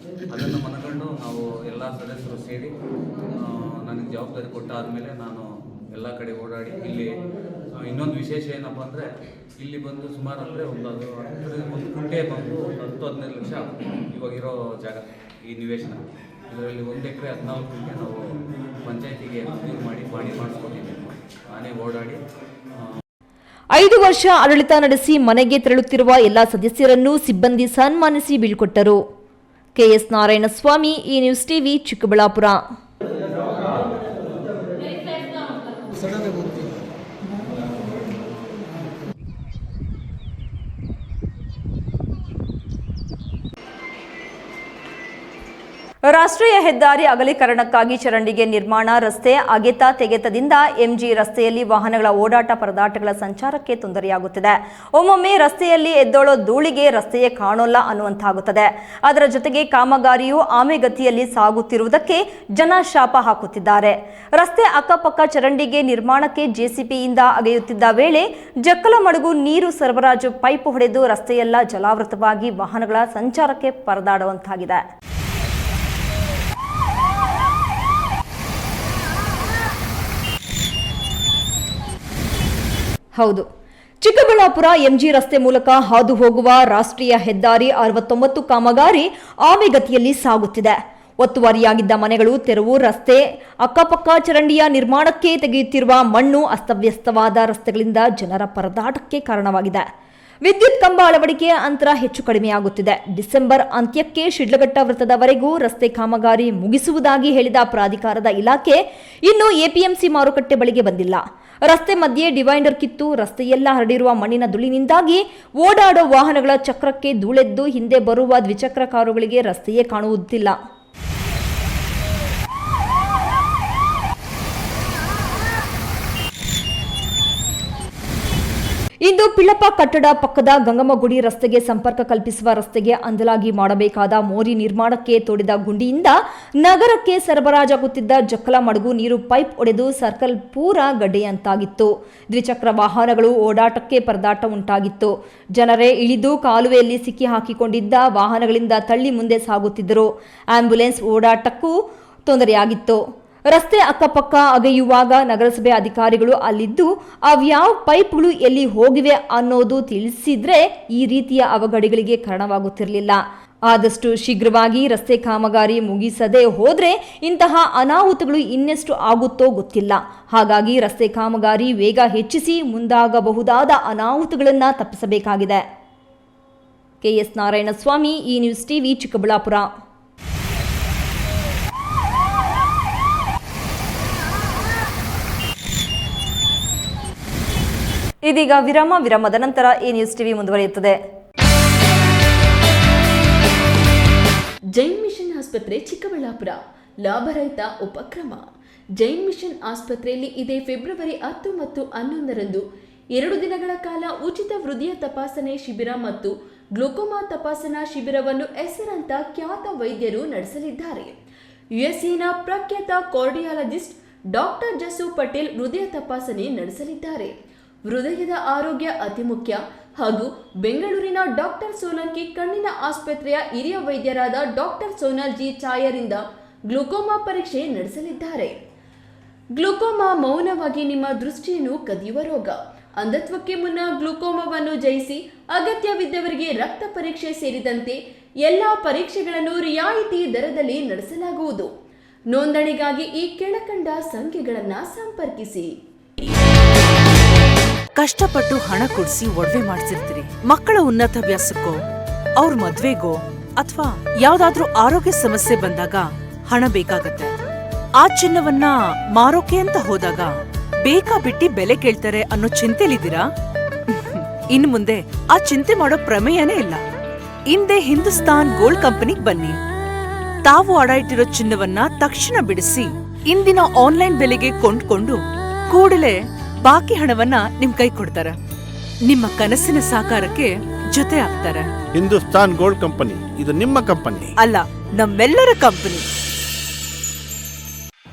ಅದನ್ನು ಮನಗಂಡು ನಾವು ಎಲ್ಲ ಸದಸ್ಯರು ಸೇರಿ ನನಗೆ ಜವಾಬ್ದಾರಿ ಕೊಟ್ಟಾದಮೇಲೆ ನಾನು ಎಲ್ಲ ಕಡೆ ಓಡಾಡಿ ಇಲ್ಲಿ ಇನ್ನೊಂದು ವಿಶೇಷ ಏನಪ್ಪ ಅಂದರೆ ಇಲ್ಲಿ ಬಂದು ಸುಮಾರು ಅಂದರೆ ಒಂದು ಕುಂಟೆ ಬಂದು 10-15 ಲಕ್ಷ ಇವಾಗಿರೋ ಜಾಗ ಈ ನಿವೇಶನ. ಇದರಲ್ಲಿ 1 ಎಕರೆ 14 ಗುಂಟೆ ನಾವು ಪಂಚಾಯತಿಗೆ ಮಂಜೂರು ಮಾಡಿ ಮಾಡಿಸ್ಕೊಟ್ಟಿದ್ದೀವಿ. ನಾನೇ ಓಡಾಡಿ 5 ವರ್ಷ ಆಡಳಿತ ನಡೆಸಿ ಮನೆಗೆ ತೆರಳುತ್ತಿರುವ ಎಲ್ಲ ಸದಸ್ಯರನ್ನು ಸಿಬ್ಬಂದಿ ಸನ್ಮಾನಿಸಿ ಬೀಳ್ಕೊಟ್ಟರು. ಕೆಎಸ್ ನಾರಾಯಣಸ್ವಾಮಿ, ಈ ನ್ಯೂಸ್ ಟಿವಿ, ಚಿಕ್ಕಬಳ್ಳಾಪುರ. ರಾಷ್ಟ್ರೀಯ ಹೆದ್ದಾರಿ ಅಗಲೀಕರಣಕ್ಕಾಗಿ ಚರಂಡಿಗೆ ನಿರ್ಮಾಣ, ರಸ್ತೆ ಅಗೆತ ತೆಗೆತದಿಂದ ಎಂಜಿ ರಸ್ತೆಯಲ್ಲಿ ವಾಹನಗಳ ಓಡಾಟ ಪರದಾಟಗಳ ಸಂಚಾರಕ್ಕೆ ತೊಂದರೆಯಾಗುತ್ತಿದೆ. ಒಮ್ಮೊಮ್ಮೆ ರಸ್ತೆಯಲ್ಲಿ ಎದ್ದೋಳೋ ಧೂಳಿಗೆ ರಸ್ತೆಯೇ ಕಾಣೋಲ್ಲ ಅನ್ನುವಂತಾಗುತ್ತದೆ. ಅದರ ಜೊತೆಗೆ ಕಾಮಗಾರಿಯು ಆಮೆಗತಿಯಲ್ಲಿ ಸಾಗುತ್ತಿರುವುದಕ್ಕೆ ಜನ ಶಾಪ ಹಾಕುತ್ತಿದ್ದಾರೆ. ರಸ್ತೆ ಅಕ್ಕಪಕ್ಕ ಚರಂಡಿಗೆ ನಿರ್ಮಾಣಕ್ಕೆ ಜೆಸಿಬಿಯಿಂದ ಅಗೆಯುತ್ತಿದ್ದ ವೇಳೆ ಜಕ್ಕಲಮಡುಗು ನೀರು ಸರಬರಾಜು ಪೈಪ್ ಹೊಡೆದು ರಸ್ತೆಯೆಲ್ಲ ಜಲಾವೃತವಾಗಿ ವಾಹನಗಳ ಸಂಚಾರಕ್ಕೆ ಪರದಾಡುವಂತಾಗಿದೆ. ಹೌದು, ಚಿಕ್ಕಬಳ್ಳಾಪುರ ಎಂಜಿ ರಸ್ತೆ ಮೂಲಕ ಹಾದು ಹೋಗುವ ರಾಷ್ಟ್ರೀಯ ಹೆದ್ದಾರಿ 69 ಕಾಮಗಾರಿ ಆಮೆಗತಿಯಲ್ಲಿ ಸಾಗುತ್ತಿದೆ. ಒತ್ತುವರಿಯಾಗಿದ್ದ ಮನೆಗಳು, ತೆರವು, ರಸ್ತೆ ಅಕ್ಕಪಕ್ಕ ಚರಂಡಿಯ ನಿರ್ಮಾಣಕ್ಕೆ ತೆಗೆಯುತ್ತಿರುವ ಮಣ್ಣು ಅಸ್ತವ್ಯಸ್ತವಾದ ರಸ್ತೆಗಳಿಂದ ಜನರ ಪರದಾಟಕ್ಕೆ ಕಾರಣವಾಗಿದೆ. ವಿದ್ಯುತ್ ಕಂಬ ಅಳವಡಿಕೆ ಅಂತರ ಹೆಚ್ಚು ಕಡಿಮೆಯಾಗುತ್ತಿದೆ. ಡಿಸೆಂಬರ್ ಅಂತ್ಯಕ್ಕೆ ಶಿಡ್ಲಘಟ್ಟ ವೃತ್ತದವರೆಗೂ ರಸ್ತೆ ಕಾಮಗಾರಿ ಮುಗಿಸುವುದಾಗಿ ಹೇಳಿದ ಪ್ರಾಧಿಕಾರದ ಇಲಾಖೆ ಇನ್ನು ಎಪಿಎಂಸಿ ಮಾರುಕಟ್ಟೆ ಬಳಿಗೆ ಬಂದಿಲ್ಲ. ರಸ್ತೆ ಮಧ್ಯೆ ಡಿವೈಡರ್ ಕಿತ್ತು ರಸ್ತೆಯೆಲ್ಲ ಹರಡಿರುವ ಮಣ್ಣಿನ ಧೂಳಿನಿಂದಾಗಿ ಓಡಾಡೋ ವಾಹನಗಳ ಚಕ್ರಕ್ಕೆ ಧೂಳೆದ್ದು ಹಿಂದೆ ಬರುವ ದ್ವಿಚಕ್ರ ಕಾರುಗಳಿಗೆ ರಸ್ತೆಯೇ ಕಾಣುವುದಿಲ್ಲ. ಇಂದು ಪಿಳ್ಳಪ್ಪ ಕಟ್ಟಡ ಪಕ್ಕದ ಗಂಗಮ್ಮಗುಡಿ ರಸ್ತೆಗೆ ಸಂಪರ್ಕ ಕಲ್ಪಿಸುವ ರಸ್ತೆಗೆ ಅಂದಲಾಗಿ ಮಾಡಬೇಕಾದ ಮೋರಿ ನಿರ್ಮಾಣಕ್ಕೆ ತೋಡಿದ ಗುಂಡಿಯಿಂದ ನಗರಕ್ಕೆ ಸರಬರಾಜಾಗುತ್ತಿದ್ದ ಜಕ್ಕಲಮಡುಗು ನೀರು ಪೈಪ್ ಒಡೆದು ಸರ್ಕಲ್ ಪೂರ ಗಡ್ಡೆಯಂತಾಗಿತ್ತು. ದ್ವಿಚಕ್ರ ವಾಹನಗಳು ಓಡಾಟಕ್ಕೆ ಪರದಾಟ ಉಂಟಾಗಿತ್ತು. ಜನರೇ ಇಳಿದು ಕಾಲುವೆಯಲ್ಲಿ ಸಿಕ್ಕಿ ಹಾಕಿಕೊಂಡಿದ್ದ ವಾಹನಗಳಿಂದ ತಳ್ಳಿ ಮುಂದೆ ಸಾಗುತ್ತಿದ್ದರು. ಆಂಬ್ಯುಲೆನ್ಸ್ ಓಡಾಟಕ್ಕೂ ತೊಂದರೆಯಾಗಿತ್ತು. ರಸ್ತೆ ಅಕ್ಕಪಕ್ಕ ಅಗೆಯುವಾಗ ನಗರಸಭೆ ಅಧಿಕಾರಿಗಳು ಅಲ್ಲಿದ್ದು ಅವ್ಯಾವ ಪೈಪ್ಗಳು ಎಲ್ಲಿ ಹೋಗಿವೆ ಅನ್ನೋದು ತಿಳಿಸಿದ್ರೆ ಈ ರೀತಿಯ ಅವಘಡಗಳಿಗೆ ಕಾರಣವಾಗುತ್ತಿರಲಿಲ್ಲ. ಆದಷ್ಟು ಶೀಘ್ರವಾಗಿ ರಸ್ತೆ ಕಾಮಗಾರಿ ಮುಗಿಸದೆ ಹೋದ್ರೆ ಇಂತಹ ಅನಾಹುತಗಳು ಇನ್ನೆಷ್ಟು ಆಗುತ್ತೋ ಗೊತ್ತಿಲ್ಲ. ಹಾಗಾಗಿ ರಸ್ತೆ ಕಾಮಗಾರಿ ವೇಗ ಹೆಚ್ಚಿಸಿ ಮುಂದಾಗಬಹುದಾದ ಅನಾಹುತಗಳನ್ನು ತಪ್ಪಿಸಬೇಕಾಗಿದೆ. ಕೆಎಸ್ ನಾರಾಯಣಸ್ವಾಮಿ, ಈ ನ್ಯೂಸ್ ಟಿವಿ, ಚಿಕ್ಕಬಳ್ಳಾಪುರ. ಇದೀಗ ವಿರಾಮದ ನಂತರ ಈ ನ್ಯೂಸ್ ಟಿವಿ ಮುಂದುವರಿಯುತ್ತದೆ. ಜೈನ್ ಮಿಷನ್ ಆಸ್ಪತ್ರೆ ಚಿಕ್ಕಬಳ್ಳಾಪುರ ಲಾಭರಹಿತ ಉಪಕ್ರಮ. ಜೈನ್ ಮಿಷನ್ ಆಸ್ಪತ್ರೆಯಲ್ಲಿ ಇದೇ ಫೆಬ್ರವರಿ 10 ಮತ್ತು 11ರಂದು 2 ದಿನಗಳ ಕಾಲ ಉಚಿತ ಹೃದಯ ತಪಾಸಣೆ ಶಿಬಿರ ಮತ್ತು ಗ್ಲೂಕೋಮಾ ತಪಾಸಣಾ ಶಿಬಿರವನ್ನು ಹೆಸರಾಂತ ಖ್ಯಾತ ವೈದ್ಯರು ನಡೆಸಲಿದ್ದಾರೆ. ಯುಎಸ್ಎನ ಪ್ರಖ್ಯಾತ ಕಾರ್ಡಿಯಾಲಜಿಸ್ಟ್ ಡಾಕ್ಟರ್ ಜಸು ಪಟೇಲ್ ಹೃದಯ ತಪಾಸಣೆ ನಡೆಸಲಿದ್ದಾರೆ. ಹೃದಯದ ಆರೋಗ್ಯ ಅತಿ ಮುಖ್ಯ ಹಾಗೂ ಬೆಂಗಳೂರಿನ ಡಾಕ್ಟರ್ ಸೋಲಂಕಿ ಕಣ್ಣಿನ ಆಸ್ಪತ್ರೆಯ ಹಿರಿಯ ವೈದ್ಯರಾದ ಡಾಕ್ಟರ್ ಸೋನಾಲ್ ಜಿ ಚಾಯರಿಂದ ಗ್ಲೂಕೋಮಾ ಪರೀಕ್ಷೆ ನಡೆಸಲಿದ್ದಾರೆ. ಗ್ಲೂಕೋಮಾ ಮೌನವಾಗಿ ನಿಮ್ಮ ದೃಷ್ಟಿಯನ್ನು ಕದಿಯುವ ರೋಗ. ಅಂಧತ್ವಕ್ಕೆ ಮುನ್ನ ಗ್ಲೂಕೋಮಾವನ್ನು ಜಯಿಸಿ ಅಗತ್ಯವಿದ್ದವರಿಗೆ ರಕ್ತ ಪರೀಕ್ಷೆ ಸೇರಿದಂತೆ ಎಲ್ಲ ಪರೀಕ್ಷೆಗಳನ್ನು ರಿಯಾಯಿತಿ ದರದಲ್ಲಿ ನಡೆಸಲಾಗುವುದು. ನೋಂದಣಿಗಾಗಿ ಈ ಕೆಳಕಂಡ ಸಂಖ್ಯೆಗಳನ್ನು ಸಂಪರ್ಕಿಸಿ. ಕಷ್ಟಪಟ್ಟು ಹಣ ಕೊಡಿಸಿ ಒಡವೆ ಮಾಡಿಸಿರ್ತೀರಿ. ಮಕ್ಕಳ ಉನ್ನತ ವ್ಯಾಸಕ್ಕೋ, ಅವ್ರ ಮದ್ವೆಗೋ ಅಥವಾ ಯಾವ್ದಾದ್ರೂ ಆರೋಗ್ಯ ಸಮಸ್ಯೆ ಬಂದಾಗ ಹಣ ಬೇಕಾಗತ್ತೆ. ಆ ಚಿನ್ನವನ್ನ ಮಾರೋಕೆ ಅಂತ ಹೋದಾಗ ಬೇಕಾ ಬಿಟ್ಟಿ ಬೆಲೆ ಕೇಳ್ತಾರೆ ಅನ್ನೋ ಚಿಂತೆಲಿದ್ದೀರಾ? ಇನ್ನು ಮುಂದೆ ಆ ಚಿಂತೆ ಮಾಡೋ ಪ್ರಮೇಯನೇ ಇಲ್ಲ. ಹಿಂದೆ ಹಿಂದೂಸ್ತಾನ್ ಗೋಲ್ಡ್ ಕಂಪನಿಗೆ ಬನ್ನಿ. ತಾವು ಅಡ ಇಟ್ಟಿರೋ ಚಿನ್ನವನ್ನ ತಕ್ಷಣ ಬಿಡಿಸಿ ಇಂದಿನ ಆನ್ಲೈನ್ ಬೆಲೆಗೆ ಕೊಂಡ್ಕೊಂಡು ಕೂಡಲೇ ಬಾಕಿ ಹಣವನ್ನ ನಿಮ್ ಕೈ ಕೊಡ್ತಾರೆ. ನಿಮ್ಮ ಕನಸಿನ ಸಾಕಾರಕ್ಕೆ ಜೊತೆ ಆಗ್ತಾರೆ. ಹಿಂದೂಸ್ತಾನ್ ಗೋಲ್ಡ್ ಕಂಪನಿ, ಇದು ನಿಮ್ಮ ಕಂಪನಿ ಅಲ್ಲ, ನಮ್ಮೆಲ್ಲರ ಕಂಪನಿ.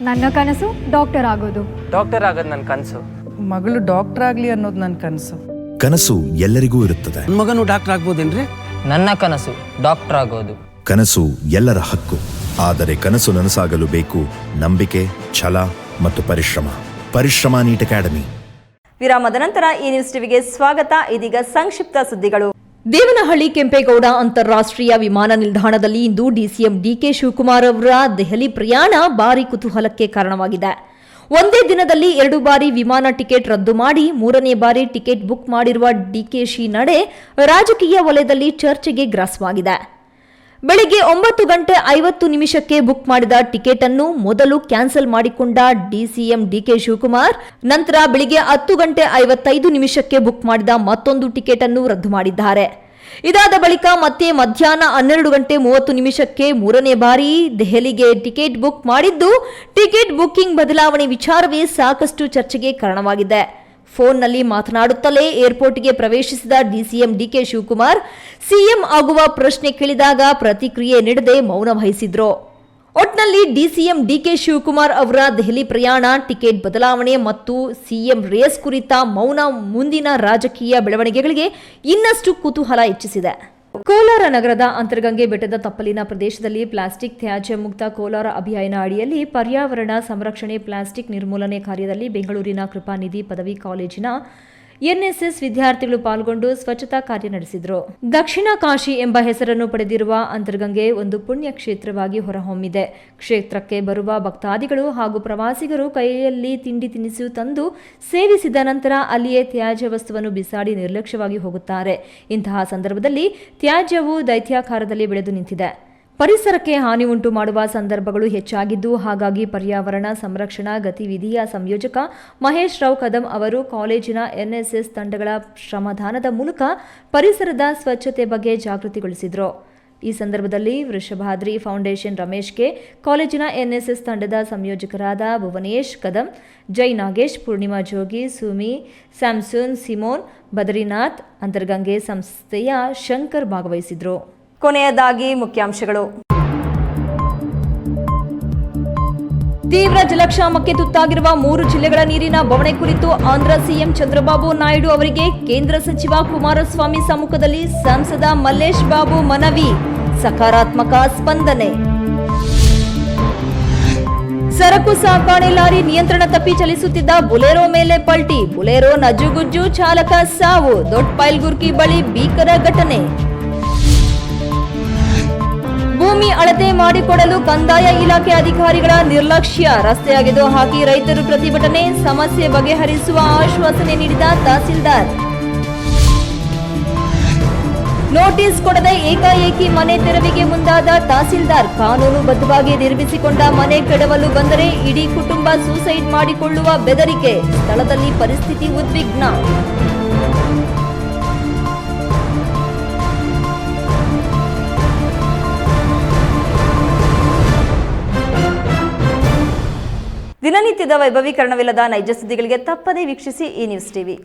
ನನ್ನ ಕನಸು ಡಾಕ್ಟರ್ ಆಗೋದು. ಡಾಕ್ಟರ್ ಆಗೋದು ನನ್ನ ಕನಸು. ಮಗಳು ಡಾಕ್ಟರ್ ಆಗ್ಲಿ ಅನ್ನೋದು ನನ್ನ ಕನಸು. ಕನಸು ಎಲ್ಲರಿಗೂ ಇರುತ್ತದೆ. ಮಗನು ಡಾಕ್ಟರ್ ಆಗ್ಬೋದೇನ್ರಿ? ನನ್ನ ಕನಸು ಡಾಕ್ಟರ್ ಆಗೋದು. ಕನಸು ಎಲ್ಲರ ಹಕ್ಕು, ಆದರೆ ಕನಸು ನನಸಾಗಲು ಬೇಕು ನಂಬಿಕೆ, ಛಲ ಮತ್ತು ಪರಿಶ್ರಮ ನೀಟ್ ಅಕಾಡೆಮಿ. ವಿರಾಮದ ನಂತರ ಈ ನ್ಯೂಸ್ ಟಿವಿಗೆ ಸ್ವಾಗತ. ಇದೀಗ ಸಂಕ್ಷಿಪ್ತ ಸುದ್ದಿಗಳು. ದೇವನಹಳ್ಳಿ ಕೆಂಪೇಗೌಡ ಅಂತಾರಾಷ್ಟ್ರೀಯ ವಿಮಾನ ನಿಲ್ದಾಣದಲ್ಲಿ ಇಂದು ಡಿಸಿಎಂ ಡಿಕೆ ಶಿವಕುಮಾರ್ ಅವರ ದೆಹಲಿ ಪ್ರಯಾಣ ಭಾರಿ ಕುತೂಹಲಕ್ಕೆ ಕಾರಣವಾಗಿದೆ. ಒಂದೇ ದಿನದಲ್ಲಿ 2 ಬಾರಿ ವಿಮಾನ ಟಿಕೆಟ್ ರದ್ದು ಮಾಡಿ 3ನೇ ಬಾರಿ ಟಿಕೆಟ್ ಬುಕ್ ಮಾಡಿರುವ ಡಿಕೆಶಿ ನಡೆ ರಾಜಕೀಯ ವಲಯದಲ್ಲಿ ಚರ್ಚೆಗೆ ಗ್ರಾಸವಾಗಿದೆ. ಬೆಳಿಗ್ಗೆ 9:50 ಬುಕ್ ಮಾಡಿದ ಟಿಕೆಟ್ ಅನ್ನು ಮೊದಲು ಕ್ಯಾನ್ಸಲ್ ಮಾಡಿಕೊಂಡ ಡಿಸಿಎಂ ಡಿಕೆ ಶಿವಕುಮಾರ್, ನಂತರ ಬೆಳಿಗ್ಗೆ 10:55 ಬುಕ್ ಮಾಡಿದ ಮತ್ತೊಂದು ಟಿಕೆಟ್ ಅನ್ನು ರದ್ದು ಮಾಡಿದ್ದಾರೆ. ಇದಾದ ಬಳಿಕ ಮತ್ತೆ ಮಧ್ಯಾಹ್ನ 12:30 3ನೇ ಬಾರಿ ದೆಹಲಿಗೆ ಟಿಕೆಟ್ ಬುಕ್ ಮಾಡಿದ್ದು, ಟಿಕೆಟ್ ಬುಕಿಂಗ್ ಬದಲಾವಣೆ ವಿಚಾರವೇ ಸಾಕಷ್ಟು ಚರ್ಚೆಗೆ ಕಾರಣವಾಗಿದೆ. ಫೋನ್ನಲ್ಲಿ ಮಾತನಾಡುತ್ತಲೇ ಏರ್ಪೋರ್ಟ್ಗೆ ಪ್ರವೇಶಿಸಿದ ಡಿಸಿಎಂ ಡಿಕೆ ಶಿವಕುಮಾರ್ ಸಿಎಂ ಆಗುವ ಪ್ರಶ್ನೆ ಕೇಳಿದಾಗ ಪ್ರತಿಕ್ರಿಯೆ ನೀಡದೆ ಮೌನ ವಹಿಸಿದ್ರು. ಒಟ್ನಲ್ಲಿ ಡಿಸಿಎಂ ಡಿಕೆ ಶಿವಕುಮಾರ್ ಅವರ ದೆಹಲಿ ಪ್ರಯಾಣ, ಟಿಕೆಟ್ ಬದಲಾವಣೆ ಮತ್ತು ಸಿಎಂ ರೇಸ್ ಕುರಿತ ಮೌನ ಮುಂದಿನ ರಾಜಕೀಯ ಬೆಳವಣಿಗೆಗಳಿಗೆ ಇನ್ನಷ್ಟು ಕುತೂಹಲ ಹೆಚ್ಚಿಸಿದೆ. ಕೋಲಾರ ನಗರದ ಅಂತರಗಂಗೆ ಬೆಟ್ಟದ ತಪ್ಪಲಿನ ಪ್ರದೇಶದಲ್ಲಿ ಪ್ಲಾಸ್ಟಿಕ್ ತ್ಯಾಜ್ಯ ಮುಕ್ತ ಕೋಲಾರ ಅಭಿಯಾನ ಅಡಿಯಲ್ಲಿ ಪರ್ಯಾವರಣ ಸಂರಕ್ಷಣೆ, ಪ್ಲಾಸ್ಟಿಕ್ ನಿರ್ಮೂಲನೆ ಕಾರ್ಯದಲ್ಲಿ ಬೆಂಗಳೂರಿನ ಕೃಪಾನಿಧಿ ಪದವಿ ಕಾಲೇಜಿನ ಎನ್ಎಸ್ಎಸ್ ವಿದ್ಯಾರ್ಥಿಗಳು ಪಾಲ್ಗೊಂಡು ಸ್ವಚ್ಛತಾ ಕಾರ್ಯ ನಡೆಸಿದರು. ದಕ್ಷಿಣ ಕಾಶಿ ಎಂಬ ಹೆಸರನ್ನು ಪಡೆದಿರುವ ಅಂತರಗಂಗೆ ಒಂದು ಪುಣ್ಯ ಕ್ಷೇತ್ರವಾಗಿ ಹೊರಹೊಮ್ಮಿದೆ. ಕ್ಷೇತ್ರಕ್ಕೆ ಬರುವ ಭಕ್ತಾದಿಗಳು ಹಾಗೂ ಪ್ರವಾಸಿಗರು ಕೈಯಲ್ಲಿ ತಿಂಡಿ ತಿನಿಸು ತಂದು ಸೇವಿಸಿದ ನಂತರ ಅಲ್ಲಿಯೇ ತ್ಯಾಜ್ಯ ವಸ್ತುವನ್ನು ಬಿಸಾಡಿ ನಿರ್ಲಕ್ಷ್ಯವಾಗಿ ಹೋಗುತ್ತಾರೆ. ಇಂತಹ ಸಂದರ್ಭದಲ್ಲಿ ತ್ಯಾಜ್ಯವು ದೈತ್ಯಾಕಾರದಲ್ಲಿ ಬೆಳೆದು ನಿಂತಿದೆ. ಪರಿಸರಕ್ಕೆ ಹಾನಿ ಉಂಟು ಮಾಡುವ ಸಂದರ್ಭಗಳು ಹೆಚ್ಚಾಗಿದ್ದು, ಹಾಗಾಗಿ ಪರ್ಯಾವರಣ ಸಂರಕ್ಷಣಾ ಗತಿವಿಧಿಯ ಸಂಯೋಜಕ ಮಹೇಶ್ ರಾವ್ ಕದಂ ಅವರು ಕಾಲೇಜಿನ ಎನ್ಎಸ್ಎಸ್ ತಂಡಗಳ ಶ್ರಮದಾನದ ಮೂಲಕ ಪರಿಸರದ ಸ್ವಚ್ಛತೆ ಬಗ್ಗೆ ಜಾಗೃತಿಗೊಳಿಸಿದರು. ಈ ಸಂದರ್ಭದಲ್ಲಿ ವೃಷಭಾದ್ರಿ ಫೌಂಡೇಶನ್ ರಮೇಶ್ ಕೆ, ಕಾಲೇಜಿನ ಎನ್ಎಸ್ಎಸ್ ತಂಡದ ಸಂಯೋಜಕರಾದ ಭುವನೇಶ್ ಕದಂ, ಜೈ ನಾಗೇಶ್, ಪೂರ್ಣಿಮಾ ಜೋಗಿ, ಸುಮಿ, ಸ್ಯಾಮ್ಸೂನ್, ಸಿಮೋನ್, ಬದ್ರಿನಾಥ್, ಅಂತರ್ಗಂಗೆ ಸಂಸ್ಥೆಯ ಶಂಕರ್ ಭಾಗವಹಿಸಿದರು. ಕೊನೆಯದಾಗಿ ಮುಖ್ಯಾಂಶಗಳು. ತೀವ್ರ ಜಲಕ್ಷಾಮಕ್ಕೆ ತುತ್ತಾಗಿರುವ 3 ಜಿಲ್ಲೆಗಳ ನೀರಿನ ಬವಣೆ ಕುರಿತು ಆಂಧ್ರ ಸಿಎಂ ಚಂದ್ರಬಾಬು ನಾಯ್ಡು ಅವರಿಗೆ ಕೇಂದ್ರ ಸಚಿವ ಕುಮಾರಸ್ವಾಮಿ ಸಮ್ಮುಖದಲ್ಲಿ ಸಂಸದ ಮಲ್ಲೇಶ್ ಬಾಬು ಮನವಿ. ಸಕಾರಾತ್ಮಕ ಸ್ಪಂದನೆ. ಸರಕು ಸಾಗಣೆ ಲಾರಿ ನಿಯಂತ್ರಣ ತಪ್ಪಿ ಚಲಿಸುತ್ತಿದ್ದ ಬುಲೆರೋ ಮೇಲೆ ಪಲ್ಟಿ, ಬುಲೆರೋ ನಜ್ಜುಗುಜ್ಜು, ಚಾಲಕ ಸಾವು. ದೊಡ್ಡಪೈಲ್ಗುರ್ಕಿ ಬಳಿ ಭೀಕರ ಘಟನೆ. ಭೂಮಿ ಅಳತೆ ಮಾಡಿಕೊಡಲು ಕಂದಾಯ ಇಲಾಖೆ ಅಧಿಕಾರಿಗಳ ನಿರ್ಲಕ್ಷ್ಯ, ರಸ್ತೆ ಅಗೆದು ಹಾಕಿ ರೈತರು ಪ್ರತಿಭಟನೆ, ಸಮಸ್ಯೆ ಬಗೆಹರಿಸುವ ಆಶ್ವಾಸನೆ ನೀಡಿದ ತಹಸೀಲ್ದಾರ್. ನೋಟಿಸ್ ಕೊಡದೆ ಏಕಾಏಕಿ ಮನೆ ತೆರವಿಗೆ ಮುಂದಾದ ತಹಸೀಲ್ದಾರ್, ಕಾನೂನುಬದ್ಧವಾಗಿ ನಿರ್ಮಿಸಿಕೊಂಡ ಮನೆ ಕೆಡವಲು ಬಂದರೆ ಇಡೀ ಕುಟುಂಬ ಸೂಸೈಡ್ ಮಾಡಿಕೊಳ್ಳುವ ಬೆದರಿಕೆ, ಸ್ಥಳದಲ್ಲಿ ಪರಿಸ್ಥಿತಿ ಉದ್ವಿಗ್ನ. ದಿನನಿತ್ಯದ ವೈಭವೀಕರಣವಿಲ್ಲದ ನೈಜ ಸುದ್ದಿಗಳಿಗೆ ತಪ್ಪದೇ ವೀಕ್ಷಿಸಿ ಈ ನ್ಯೂಸ್ ಟಿವಿ.